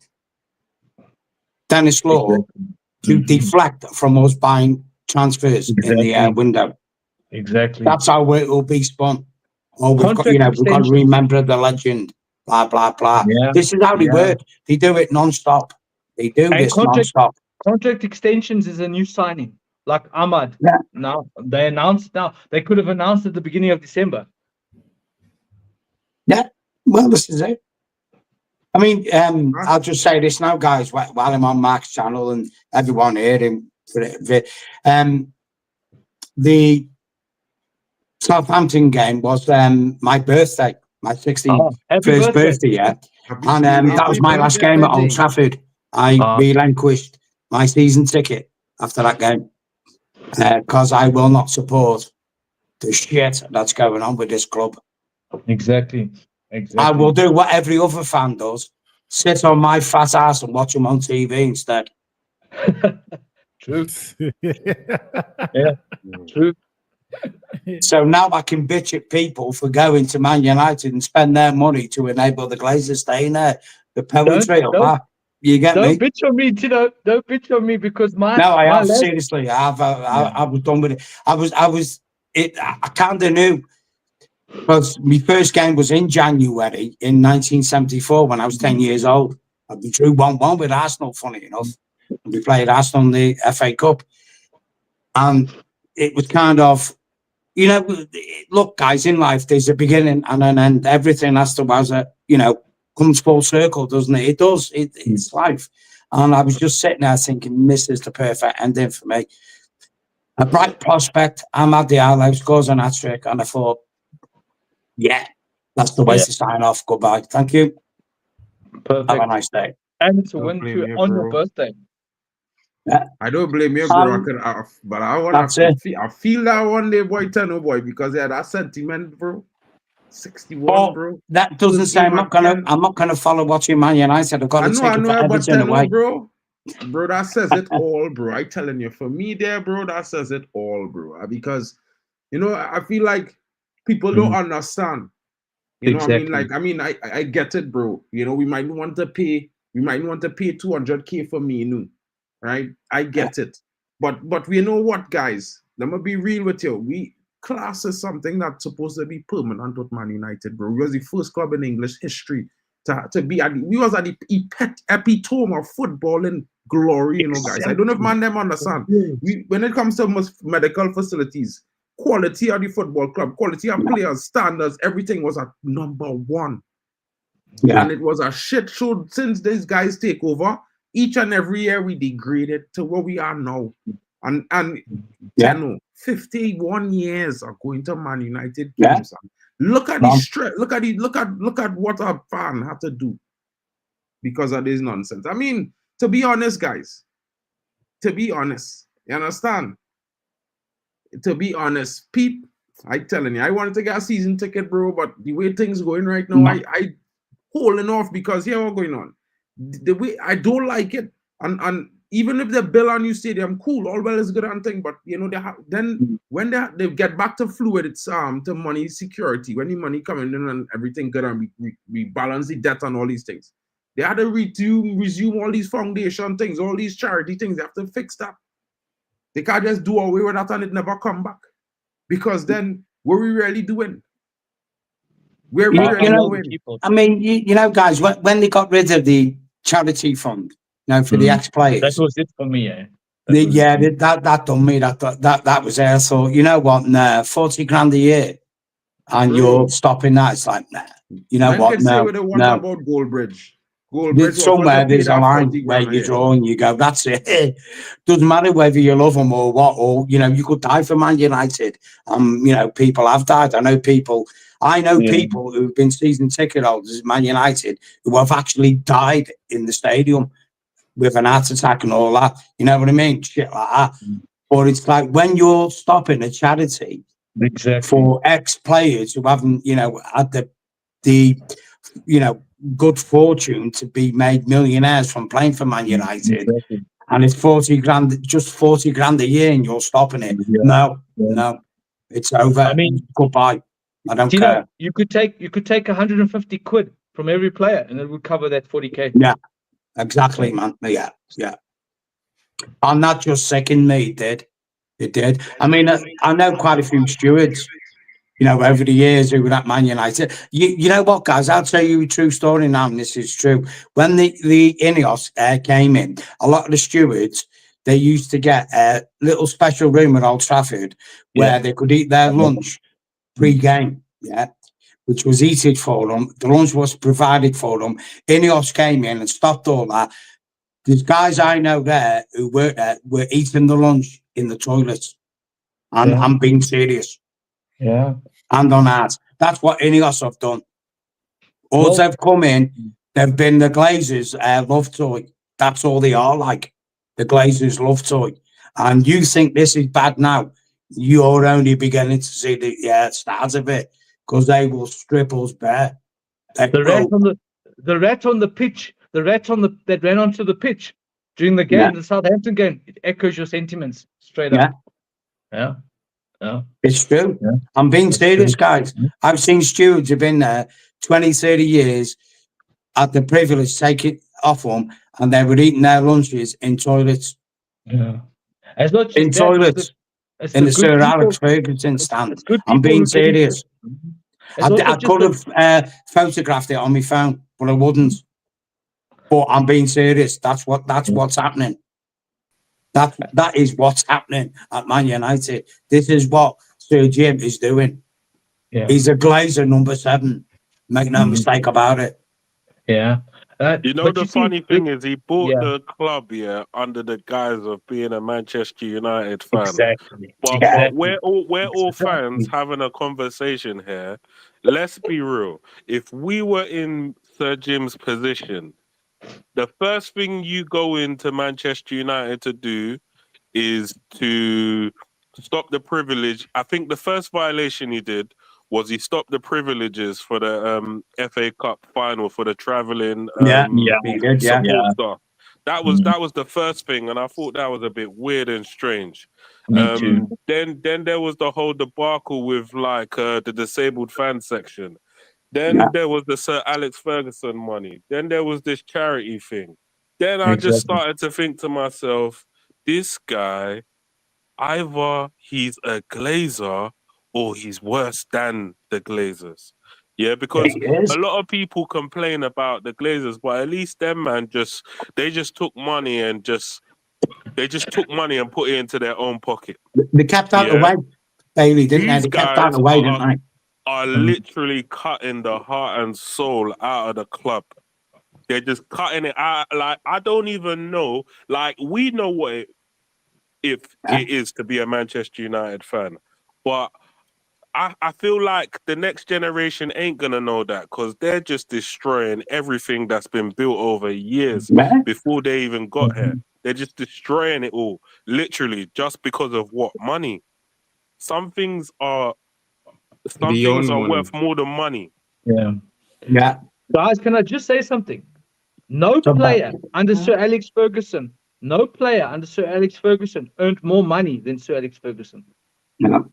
[SPEAKER 5] Dennis Law, to deflect from us buying transfers in the window.
[SPEAKER 6] Exactly.
[SPEAKER 5] That's how it will be spun. Oh, we've got to remember the legend. Blah blah blah. Yeah. This is how they work. They do it non-stop. They do this non-stop.
[SPEAKER 6] Contract extensions is a new signing, like Ahmad. Yeah. Now they announced. Now they could have announced at the beginning of December.
[SPEAKER 5] Yeah. Well, this is it. I mean, I'll just say this now, guys. While I'm on Mark's channel and everyone hearing the Southampton game was my birthday, my 61st birthday, yeah. And that was my last game at Old Trafford. I relinquished my season ticket after that game because I will not support the shit that's going on with this club.
[SPEAKER 6] Exactly.
[SPEAKER 5] I will do what every other fan does: sit on my fat ass and watch them on TV instead.
[SPEAKER 6] Truth. Yeah, true.
[SPEAKER 5] So now I can bitch at people for going to Man United and spend their money to enable the Glazers staying there. The poetry of that. You get me?
[SPEAKER 6] Don't bitch on me, Tino. Don't bitch on me because
[SPEAKER 5] I have seriously. I was done with it. I kind of knew because my first game was in January in 1974 when I was 10 years old. We drew 1-1 with Arsenal, funny enough. We played Arsenal in the FA Cup. And it was kind of, you know, look, guys, in life, there's a beginning and an end. Everything has to, comes full circle, doesn't it? It does. It's life. And I was just sitting there thinking, this is the perfect ending for me. A bright prospect. Ahmad Diallo scores an hat-trick. And I thought, yeah, that's the way to sign off. Goodbye. Thank you.
[SPEAKER 6] Perfect.
[SPEAKER 5] Have a nice day.
[SPEAKER 6] And it's a win on your birthday.
[SPEAKER 1] Yeah. I don't blame you, bro. But I feel that one day, boy, boy, because they had that sentiment, bro. 61, bro.
[SPEAKER 5] That doesn't say I'm not gonna follow watching Man United. I've got to take it for Everton away,
[SPEAKER 1] bro. Bro, that says it all, bro. I telling you, for me, there, bro, that says it all, bro. Because I feel like people don't understand. You know what I mean? Like, I get it, bro. We might want to pay 200K for me, right? I get it. But we know what, guys? Let me be real with you. Class is something that's supposed to be permanent with Man United, bro. We was the first club in English history to be we was at the epitome of football in glory, guys. I don't know if man them understand. When it comes to medical facilities, quality of the football club, quality of players, standards, everything was at #1. Yeah. And it was a shit show since these guys take over. Each and every year we degraded to where we are now. And 51 years of going to Man United games. Look at the stress. Look at what a fan had to do because of this nonsense. I mean, to be honest, guys. To be honest, you understand? To be honest, Pete, I telling you, I wanted to get a season ticket, bro, but the way things going right now, I holding off because here what's going on. The way I don't like it, and even if they build a new stadium, cool, all well is good and thing, but then when they get back to fluid, it's to money security, when the money coming in and everything good and we balance the debt and all these things. They had to resume all these foundation things, all these charity things. They have to fix that. They can't just do away with that and it never come back. Because then what are we really doing? Where we really doing?
[SPEAKER 5] I mean, guys, when they got rid of the charity fund, for the ex-players.
[SPEAKER 6] That was it for me,
[SPEAKER 5] That done me. That was there. So you know what? Nah, 40 grand a year, and you're stopping that. It's like, nah. You know what? No.
[SPEAKER 1] About Goldbridge.
[SPEAKER 5] Somewhere there's a line where you draw and you go, that's it. Doesn't matter whether you love them or what, or you could die for Man United. People have died. I know people who've been season ticket holders at Man United who have actually died in the stadium with an heart attack and all that. You know what I mean? Shit like that. But it's like when you're stopping a charity for ex-players who haven't, had the good fortune to be made millionaires from playing for Man United, and it's 40 grand, just 40 grand a year, and you're stopping it. No, it's over. I mean, goodbye. I don't care.
[SPEAKER 6] You could take 150 quid from every player, and it would cover that 40K.
[SPEAKER 5] Yeah, exactly, man. Yeah. And that just second me, it did. I mean, I know quite a few stewards. Over the years who were at Man United. You know what, guys? I'll tell you a true story now, and this is true. When the Ineos came in, a lot of the stewards, they used to get a little special room at Old Trafford where they could eat their lunch pre-game, which was heated for them. The lunch was provided for them. Ineos came in and stopped all that. There's guys I know there who worked there were eating the lunch in the toilets. And I'm being serious.
[SPEAKER 6] Yeah.
[SPEAKER 5] And on ads. That's what Ineos have done. All they've come in, they've been the Glazers' love toy. That's all they are like. The Glazers' love toy. And you think this is bad now, you're only beginning to see the start of it, because they will strip us bare.
[SPEAKER 6] The rat on the pitch, that ran onto the pitch during the game, the Southampton game, it echoes your sentiments straight up. Yeah. Yeah.
[SPEAKER 5] It's true.
[SPEAKER 6] Yeah.
[SPEAKER 5] I'm being serious,
[SPEAKER 6] true.
[SPEAKER 5] guys. I've seen stewards who've been there 20, 30 years, had the privilege to take it off them, and they were eating their lunches in toilets.
[SPEAKER 6] Yeah. It's not just
[SPEAKER 5] In
[SPEAKER 6] that,
[SPEAKER 5] toilets.
[SPEAKER 6] it's
[SPEAKER 5] In
[SPEAKER 6] the
[SPEAKER 5] the
[SPEAKER 6] good
[SPEAKER 5] Sir
[SPEAKER 6] people.
[SPEAKER 5] Alex Ferguson stand.
[SPEAKER 6] It's good
[SPEAKER 5] I'm
[SPEAKER 6] people
[SPEAKER 5] being
[SPEAKER 6] who get into
[SPEAKER 5] serious.
[SPEAKER 6] it. It's also
[SPEAKER 5] I
[SPEAKER 6] just
[SPEAKER 5] could have photographed it on my phone, but I wouldn't. But I'm being serious. That's what's happening. That is what's happening at Man United. This is what Sir Jim is doing.
[SPEAKER 6] Yeah.
[SPEAKER 5] He's a Glazer number 7. Make no mistake about it.
[SPEAKER 6] Yeah.
[SPEAKER 4] You know,
[SPEAKER 6] but
[SPEAKER 4] the
[SPEAKER 6] you see,
[SPEAKER 4] funny thing is he bought
[SPEAKER 6] yeah.
[SPEAKER 4] the club, under the guise of being a Manchester United fan.
[SPEAKER 6] Exactly.
[SPEAKER 4] But
[SPEAKER 5] Yeah.
[SPEAKER 4] we're all fans having a conversation here. Let's be real. If we were in Sir Jim's position, the first thing you go into Manchester United to do is to stop the privilege. I think the first violation he did was he stopped the privileges for the FA Cup final for the travelling
[SPEAKER 5] He did,
[SPEAKER 4] support staff. That was the first thing, and I thought that was a bit weird and strange.
[SPEAKER 6] Me too.
[SPEAKER 4] Then there was the whole debacle with the disabled fan section. Then there was the Sir Alex Ferguson money. Then there was this charity thing. Then I just started to think to myself, this guy, either he's a Glazer or he's worse than the Glazers. Yeah, because a lot of people complain about the Glazers, but at least them man they just took money and took money and put it into their own pocket.
[SPEAKER 5] They kept out the way, Bailey, didn't
[SPEAKER 4] These
[SPEAKER 5] they? They kept out the way, didn't they?
[SPEAKER 4] Are literally cutting the heart and soul out of the club. They're just cutting it out. Like, I don't even know. Like, we know what it is to be a Manchester United fan, but I feel like the next generation ain't gonna know that because they're just destroying everything that's been built over years before they even got here. They're just destroying it all, literally, just because of what? Money. Some things are worth more than money.
[SPEAKER 6] Yeah. Guys, can I just say something? No player under Sir Alex Ferguson earned more money than Sir Alex Ferguson.
[SPEAKER 5] No.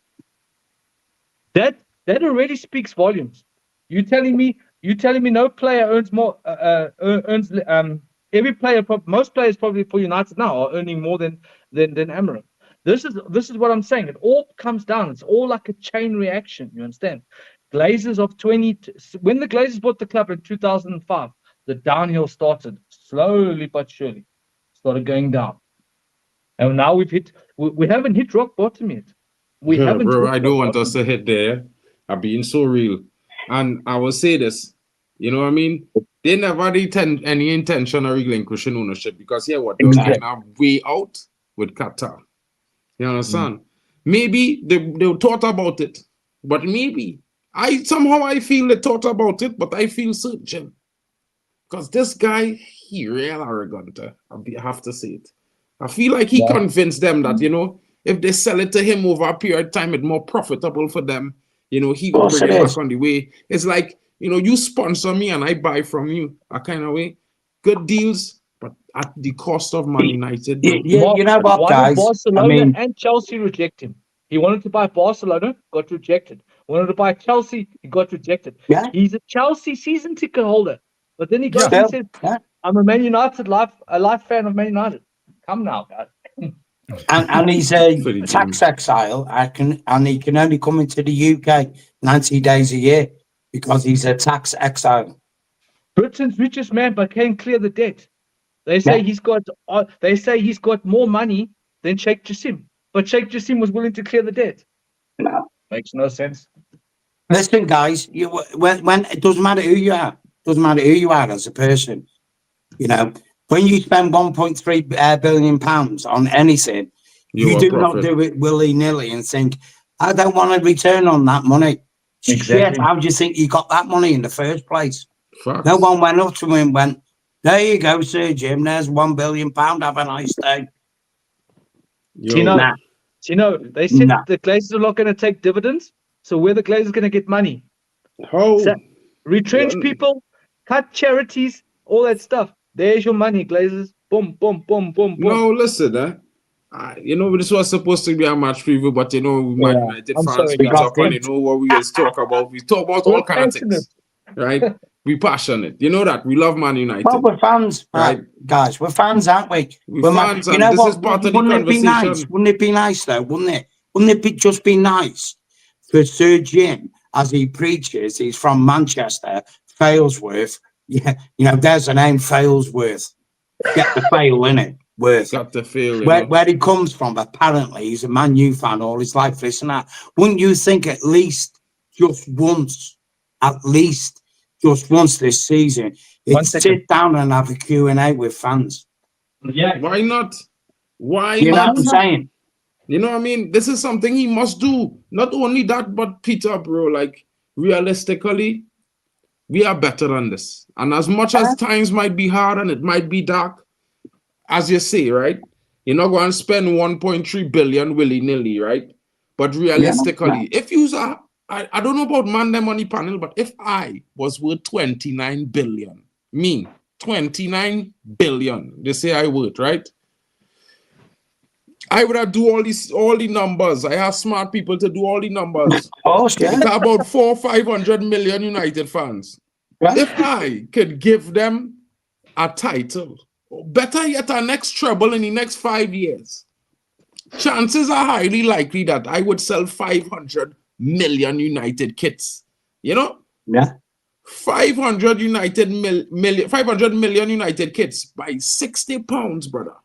[SPEAKER 6] That already speaks volumes. You telling me no player earns more every player, most players probably for United now are earning more than Amorim. This is what I'm saying. It all comes down. It's all like a chain reaction. You understand? Glazers of when the Glazers bought the club in 2005, the downhill started slowly but surely. Started going down, and now we haven't hit rock bottom yet. We haven't.
[SPEAKER 1] Bro, I don't want us to hit there. I'm being so real, and I will say this. You know what I mean? They never had any intention of relinquishing ownership because what they were kind of way out with Qatar. You understand? Maybe they thought about it, but maybe I feel they thought about it, but I feel certain because this guy, he real arrogant. I have to say it. I feel like he convinced them that if they sell it to him over a period of time, it's more profitable for them. He will bring it back on the way. It's like you sponsor me and I buy from you, a kind of way. Good deals, but at the cost of Man United.
[SPEAKER 5] You know what, guys?
[SPEAKER 6] Barcelona and Chelsea reject him. He wanted to buy Barcelona, got rejected. Wanted to buy Chelsea, he got rejected.
[SPEAKER 5] Yeah.
[SPEAKER 6] He's a Chelsea season ticket holder. But then he goes and says, I'm a Man United life fan of Man United. Come now, guys.
[SPEAKER 5] And he's a tax exile, and he can only come into the UK 90 days a year because he's a tax exile.
[SPEAKER 6] Britain's richest man, but can't clear the debt. They say he's got more money than Sheikh Jassim, but Sheikh Jassim was willing to clear the debt.
[SPEAKER 5] No,
[SPEAKER 6] makes no sense.
[SPEAKER 5] Listen, guys, when it doesn't matter who you are, as a person. When you spend 1.3 billion pounds on anything, you do not do it willy-nilly and think, I don't want a return on that money. Exactly. Shit, how do you think you got that money in the first place? Facts. No one went up to him and went, there you go, Sir Jim, there's £1 billion, have a nice day.
[SPEAKER 6] Tino, they said the Glazers are not going to take dividends, so where the Glazers going to get money? Retrench people, cut charities, all that stuff. There's your money, Glazers. Boom, boom, boom, boom, boom.
[SPEAKER 1] No, listen, you know, this was supposed to be a match preview, but you know, Man United
[SPEAKER 6] I'm
[SPEAKER 1] fans
[SPEAKER 6] sorry,
[SPEAKER 1] speak
[SPEAKER 6] guys.
[SPEAKER 1] up and you know what we always talk about. We talk about all kinds of things, right? We passionate. You know that. We love Man United.
[SPEAKER 5] Well, we're fans,
[SPEAKER 1] right?
[SPEAKER 5] Guys, we're fans, aren't we?
[SPEAKER 1] We're fans,
[SPEAKER 5] you know
[SPEAKER 1] this
[SPEAKER 5] what?
[SPEAKER 1] is part of the
[SPEAKER 5] Wouldn't it be
[SPEAKER 1] conversation.
[SPEAKER 5] nice? Wouldn't it be nice, though? Wouldn't it? Wouldn't it just be nice for Sir Jim, as he preaches, he's from Manchester, Failsworth. Yeah, you know, there's a name, Failsworth. Get the fail in it. Worth.
[SPEAKER 1] Got the feel.
[SPEAKER 5] Where he comes from, apparently, he's a Man U fan all his life. Listen, that. Wouldn't you think at least just once this season, sit down and have a Q&A with fans?
[SPEAKER 6] Yeah.
[SPEAKER 1] Why not? Why
[SPEAKER 5] you
[SPEAKER 1] not?
[SPEAKER 5] know what I'm saying?
[SPEAKER 1] You know what I mean? This is something he must do. Not only that, but Peter, bro, like, realistically, we are better than this. And as much as times might be hard and it might be dark, as you say, right? You're not going to spend 1.3 billion willy-nilly, right? But realistically, if you are, I don't know about Man the Money panel, but if I was worth 29 billion, 29 billion, they say I would, right? I would have do all the numbers. I have smart people to do all the numbers.
[SPEAKER 5] Oh, yeah.
[SPEAKER 1] It's about 500 million United fans. Right. If I could give them a title, better yet, our next treble in the next 5 years, chances are highly likely that I would sell 500 million United kits. You know?
[SPEAKER 5] Yeah.
[SPEAKER 1] 500 million United kits by £60, brother.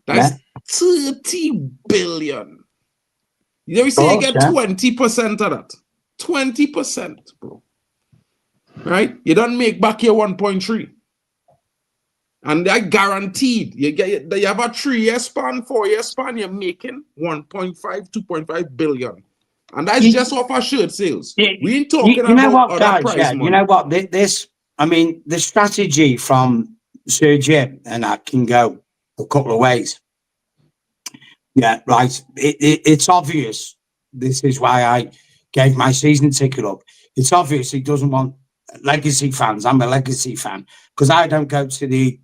[SPEAKER 1] That's 30 billion. You say you get 20% of that. 20%, bro. Right? You don't make back your 1.3. And they're guaranteed. You have a 3-year span, 4-year span, you're making 1.5, 2.5 billion. And that's just off our shirt sales. We ain't talking about other price money.
[SPEAKER 5] You know what? The strategy from Sir Jim, and that can go a couple of ways. Yeah, right. It's obvious. This is why I gave my season ticket up. It's obvious he doesn't want legacy fans. I'm a legacy fan because I don't go to the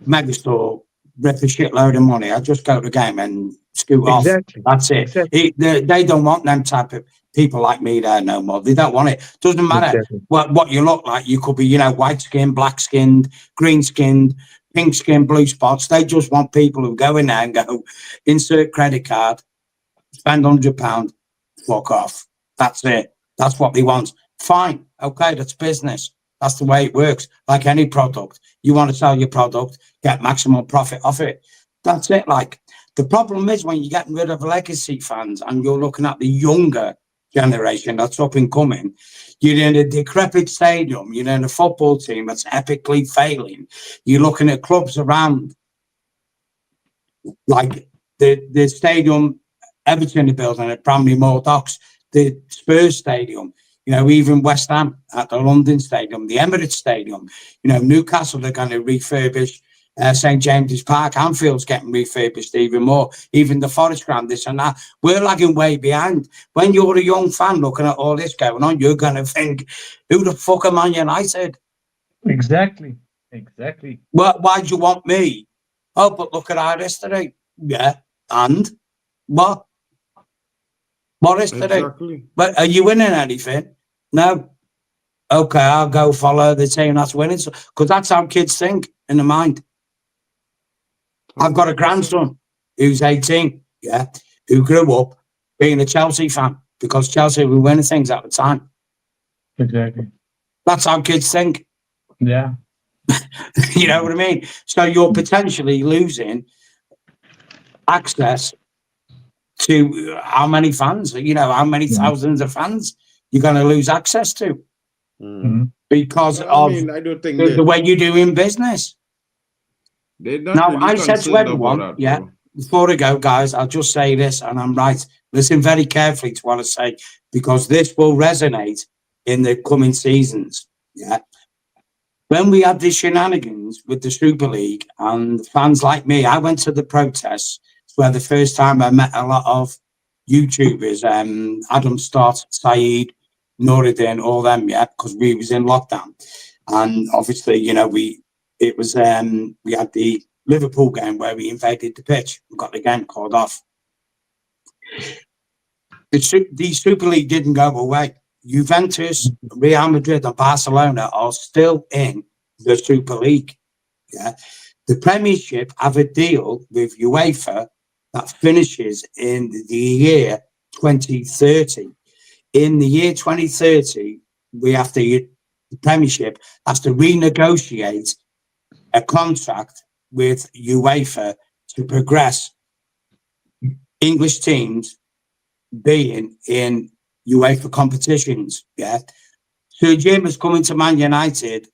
[SPEAKER 5] megastore, rip a shitload of money. I just go to the game and scoot off. That's it.
[SPEAKER 6] Exactly.
[SPEAKER 5] They don't want them type of people like me there no more. They don't want it. Doesn't matter what you look like. You could be, white skinned, black skinned, green skinned, pink skin, blue spots. They just want people who go in there and go, insert credit card, spend £100, fuck off. That's it. That's what they want. Fine. Okay, that's business. That's the way it works. Like any product. You want to sell your product, get maximum profit off it. That's it. Like, the problem is when you're getting rid of legacy fans and you're looking at the younger generation that's up and coming, you're in a decrepit stadium, you're in a football team that's epically failing. You're looking at clubs around, like the stadium Everton are building at Bramley Moor Docks, the Spurs stadium, even West Ham at the London Stadium, the Emirates Stadium, Newcastle are going to refurbish St. James's Park. Anfield's getting refurbished even more. Even the Forest Ground, this and that. We're lagging way behind. When you're a young fan looking at all this going on, you're going to think, who the fuck am Man United?
[SPEAKER 6] Exactly.
[SPEAKER 5] Well, why do you want me? Oh, but look at our history. Yeah, and what? What is today? Exactly. But are you winning anything? No. Okay, I'll go follow the team that's winning. Because that's how kids think in the mind. I've got a grandson who's 18, who grew up being a Chelsea fan because Chelsea were winning things at the time.
[SPEAKER 6] Exactly.
[SPEAKER 5] That's how kids think.
[SPEAKER 6] Yeah.
[SPEAKER 5] You know what I mean? So you're potentially losing access to how many fans, how many thousands of fans you're going to lose access to because of
[SPEAKER 1] I don't think
[SPEAKER 5] the way you do in business. Now,
[SPEAKER 1] really
[SPEAKER 5] I said to everyone, before I go, guys, I'll just say this, and I'm right. Listen very carefully to what I say, because this will resonate in the coming seasons. Yeah. When we had the shenanigans with the Super League and fans like me, I went to the protests. It's where the first time I met a lot of YouTubers, Adam Stott, Saeed, Nuruddin, all them, because we was in lockdown. And obviously, we had the Liverpool game where we invaded the pitch and got the game called off. The Super League didn't go away. Juventus, Real Madrid, and Barcelona are still in the Super League. Yeah, the Premiership have a deal with UEFA that finishes in the year 2030. In the year 2030, the Premiership has to renegotiate a contract with UEFA to progress English teams being in UEFA competitions. Yeah, so Jim is coming to Man United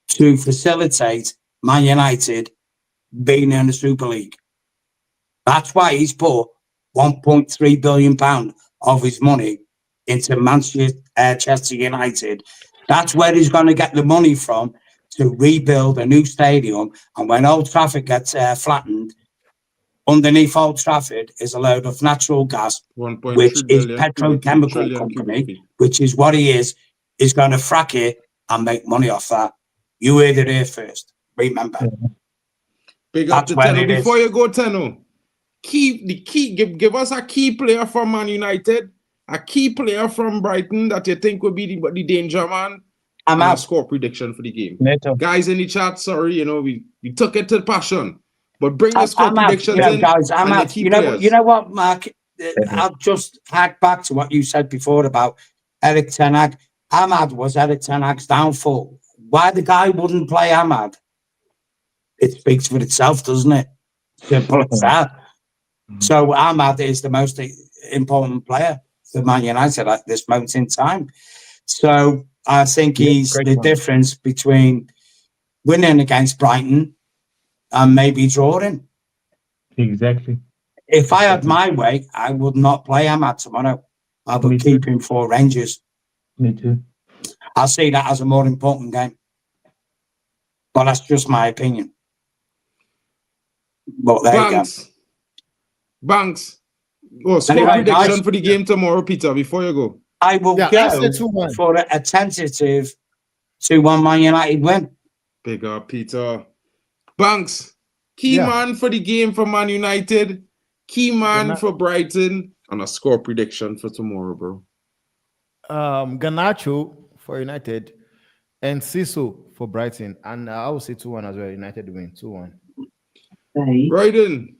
[SPEAKER 5] to facilitate Man United being in the Super League. That's why he's put £1.3 billion of his money into Manchester United. That's where he's going to get the money from to rebuild a new stadium. And when Old Trafford gets flattened, underneath Old Trafford is a load of natural gas, which is petrochemical company, which is what he is going to frack it and make money off that. You heard it here first. Remember.
[SPEAKER 1] Big up to Tenno. Before you go, Tenno, give us a key player from Man United, a key player from Brighton that you think will be the danger man, and a score prediction for the game. Guys in the chat, sorry, we took it to passion. But bring the score predictions in.
[SPEAKER 5] Guys, you know what, Mark? I'll just hack back to what you said before about Erik ten Hag. Ahmad was Erik ten Hag's downfall. Why the guy wouldn't play Ahmad? It speaks for itself, doesn't it? Simple as that. So Ahmad is the most important player for Man United at this moment in time. So I think he's the difference between winning against Brighton and maybe drawing.
[SPEAKER 6] Exactly.
[SPEAKER 5] If I had my way, I would not play Ahmad tomorrow. I would keep him for Rangers.
[SPEAKER 6] Me too.
[SPEAKER 5] I see that as a more important game. But that's just my opinion. But there you go.
[SPEAKER 1] Banks. Oh, score prediction for the game tomorrow, Peter, before you go.
[SPEAKER 5] I will go for a tentative 2-1 Man United win.
[SPEAKER 1] Big up, Peter. Banks, key man for the game for Man United, key man for Brighton, and a score prediction for tomorrow, bro.
[SPEAKER 2] Garnacho for United and Siso for Brighton. And I will say 2-1 as well. United win 2-1.
[SPEAKER 1] Brighton,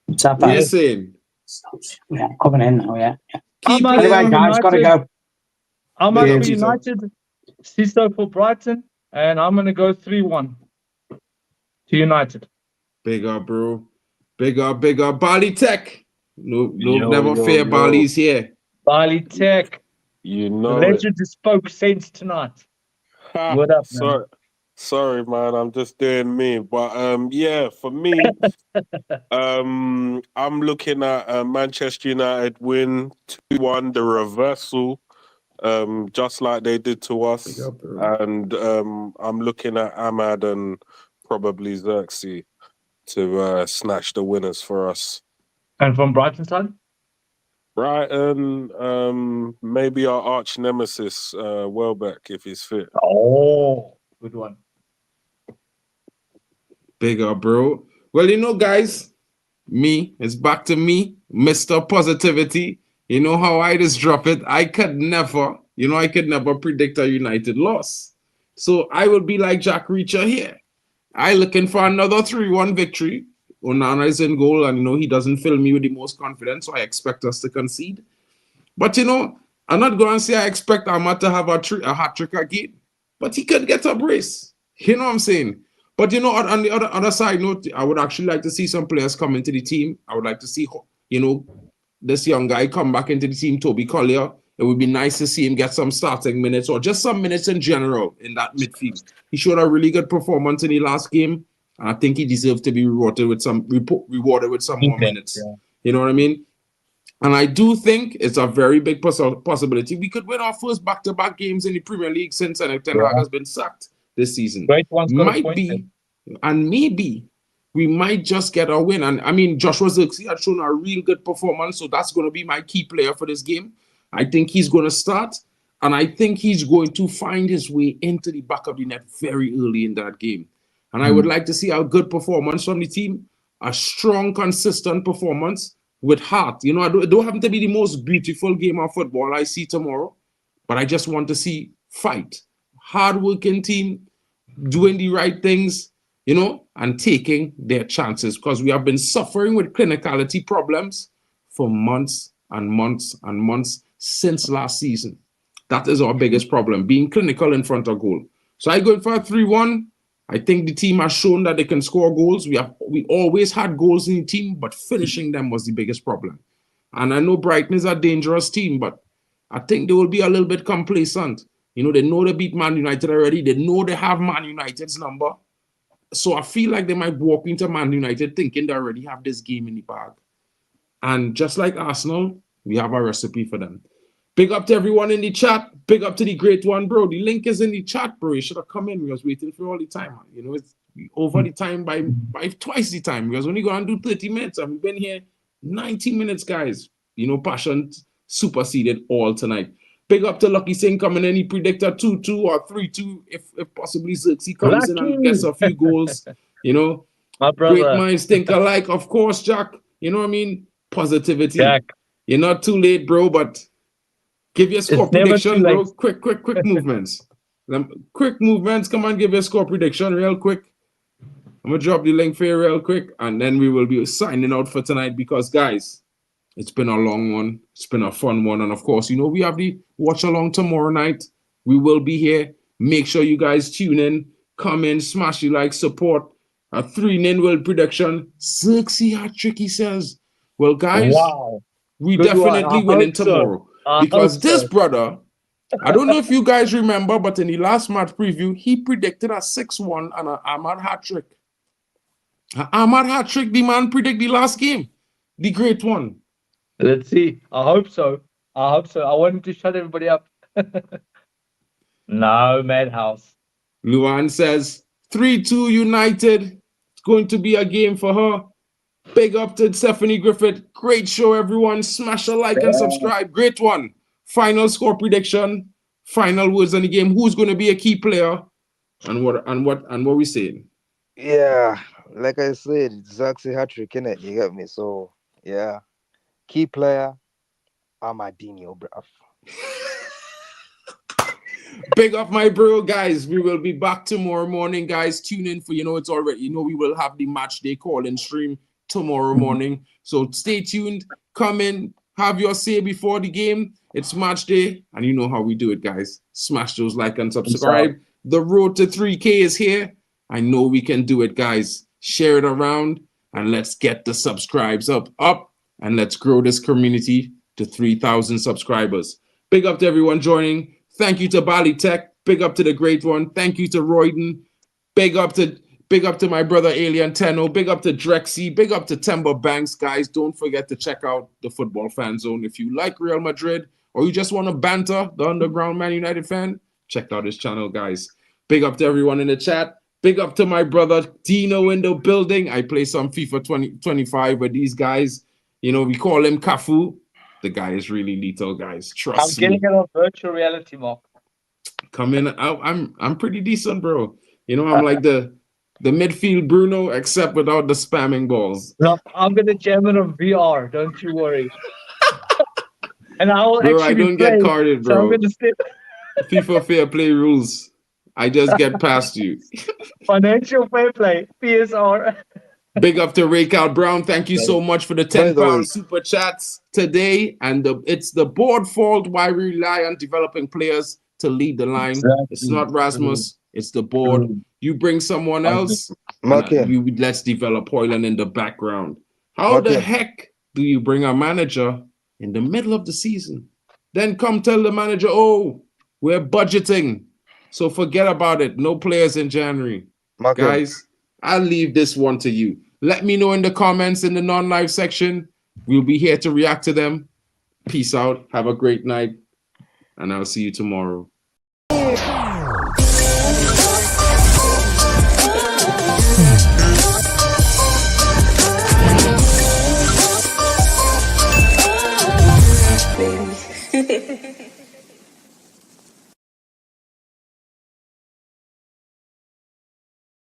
[SPEAKER 1] what are you saying?
[SPEAKER 5] Yeah, coming in now, yeah.
[SPEAKER 6] Anyway,
[SPEAKER 5] guys, got to go.
[SPEAKER 6] I'm going to United, Siso for Brighton, and I'm going to go 3-1. To United.
[SPEAKER 1] Big up, bro. Big up. Bali Tech. Never fear Bali's here.
[SPEAKER 6] Bali Tech.
[SPEAKER 4] You know
[SPEAKER 6] Legend spoke sense tonight. What up, man?
[SPEAKER 4] Sorry, man. I'm just doing me. But for me, I'm looking at Manchester United win 2-1, the reversal, just like they did to us.
[SPEAKER 1] Up,
[SPEAKER 4] and I'm looking at Ahmad and probably Xerxes to snatch the winners for us.
[SPEAKER 6] And from Brighton's side?
[SPEAKER 4] Brighton, maybe our arch nemesis, Welbeck, if he's fit.
[SPEAKER 6] Oh, good one.
[SPEAKER 1] Big up, bro. Well, guys, it's back to me, Mr. Positivity. You know how I just drop it. I could never predict a United loss. So I will be like Jack Reacher here. I looking for another 3-1 victory. Onana is in goal, and he doesn't fill me with the most confidence, so I expect us to concede. But I'm not going to say I expect Ahmad to have a hat trick again, but he could get a brace. You know what I'm saying? But on the other side note, I would actually like to see some players come into the team. I would like to see this young guy come back into the team, Toby Collier. It would be nice to see him get some starting minutes or just some minutes in general in that midfield. He showed a really good performance in the last game, and I think he deserves to be rewarded with some more minutes. Yeah. You know what I mean? And I do think it's a very big possibility we could win our first back-to-back games in the Premier League since Erik ten Hag has been sacked this season. Might be, and maybe we might just get a win. And I mean, Joshua Zirkzee had shown a real good performance, so that's going to be my key player for this game. I think he's going to start, and I think he's going to find his way into the back of the net very early in that game. And I would like to see a good performance from the team, a strong, consistent performance with heart. You know, it don't have to be the most beautiful game of football I see tomorrow, but I just want to see fight. Hard-working team, doing the right things, you know, and taking their chances, because we have been suffering with clinicality problems for months and months and months since last season. That is our biggest problem, being clinical in front of goal. So I go for a 3-1. I think the team has shown that they can score goals. We always had goals in the team, but finishing them was the biggest problem. And I know Brighton is a dangerous team, but I think they will be a little bit complacent. You know, they know they beat Man United already. They know they have Man United's number. So I feel like they might walk into Man United thinking they already have this game in the bag. And just like Arsenal, we have a recipe for them. Big up to everyone in the chat. Big up to the great one, bro. The link is in the chat, bro. You should have come in. We was waiting for all the time. You know, it's over the time by twice the time. We was only going to do 30 minutes. And we've been here 90 minutes, guys. You know, passion superseded all tonight. Big up to Lucky Singh coming in. He predicted 2-2 or 3-2 if possibly Xerxes comes in and gets a few goals. You know,
[SPEAKER 6] my brother.
[SPEAKER 1] Great minds think alike. Of course, Jack. You know what I mean? Positivity.
[SPEAKER 6] Jack.
[SPEAKER 1] You're not too late, bro, but give your score prediction, bro. Quick movements. Quick movements. Come on, give your score prediction real quick. I'm going to drop the link for you real quick, and then we will be signing out for tonight because, guys, it's been a long one. It's been a fun one. And, of course, you know, we have the watch-along tomorrow night. We will be here. Make sure you guys tune in. Come in, smash the like, support. A 3-0 world prediction. Xerxes hat-trick, he says. Well, guys, we
[SPEAKER 6] Good
[SPEAKER 1] definitely winning tomorrow. Because this brother, I don't know if you guys remember, but in the last match preview, he predicted a 6-1 and an Ahmad hat-trick. Ahmad hat-trick, the man predict the last game. The great one.
[SPEAKER 6] Let's see. I hope so. I want him to shut everybody up. No, Madhouse.
[SPEAKER 1] Luan says 3-2 United. It's going to be a game for her. Big up to Stephanie Griffith. Great show, everyone. Smash a like and subscribe. Great one. Final score prediction. Final words on the game. Who's going to be a key player? And what we saying?
[SPEAKER 7] Yeah, like I said, it's Xerxes hat-trick, innit? You get me? So, yeah. Key player, Amadinho, bruv.
[SPEAKER 1] Big up, my bro, guys. We will be back tomorrow morning, guys. Tune in for, it's already, we will have the match day call-in stream tomorrow morning. So stay tuned. Come in. Have your say before the game. It's match day. And you know how we do it, guys. Smash those like and subscribe. The road to 3K is here. I know we can do it, guys. Share it around. And let's get the subscribes up. And let's grow this community to 3,000 subscribers. Big up to everyone joining. Thank you to Bali Tech. Big up to the great one. Thank you to Royden. Big up to my brother Alien Tenno. Big up to Drexy. Big up to Timber Banks, guys. Don't forget to check out the Football Fan Zone. If you like Real Madrid or you just want to banter the underground Man United fan, check out his channel, guys. Big up to everyone in the chat. Big up to my brother Dino in the building. I play some FIFA 2025 with these guys. We call him Cafu. The guy is really lethal, guys. Trust me.
[SPEAKER 6] I'm getting it on virtual reality, Mark.
[SPEAKER 1] Come in. I'm pretty decent, bro. I'm like the midfield Bruno, except without the spamming balls.
[SPEAKER 6] No, I'm gonna jam it on VR. Don't you worry. And I will
[SPEAKER 1] bro,
[SPEAKER 6] actually
[SPEAKER 1] I don't get carded, bro.
[SPEAKER 6] So I'm gonna stay...
[SPEAKER 1] FIFA fair play rules. I just get past you.
[SPEAKER 6] Financial fair play, PSR.
[SPEAKER 1] Big up to Raycal Brown. Thank you so much for the £10 super chats today. And it's the board fault why we rely on developing players to lead the line. Exactly. It's not Rasmus. It's the board. You bring someone else. Let's develop Hoyland in the background. How the heck do you bring a manager in the middle of the season? Then come tell the manager, oh, we're budgeting. So forget about it. No players in January. Guys, I'll leave this one to you. Let me know in the comments in the non-live section. We'll be here to react to them. Peace out. Have a great night. And I'll see you tomorrow.
[SPEAKER 8] Baby.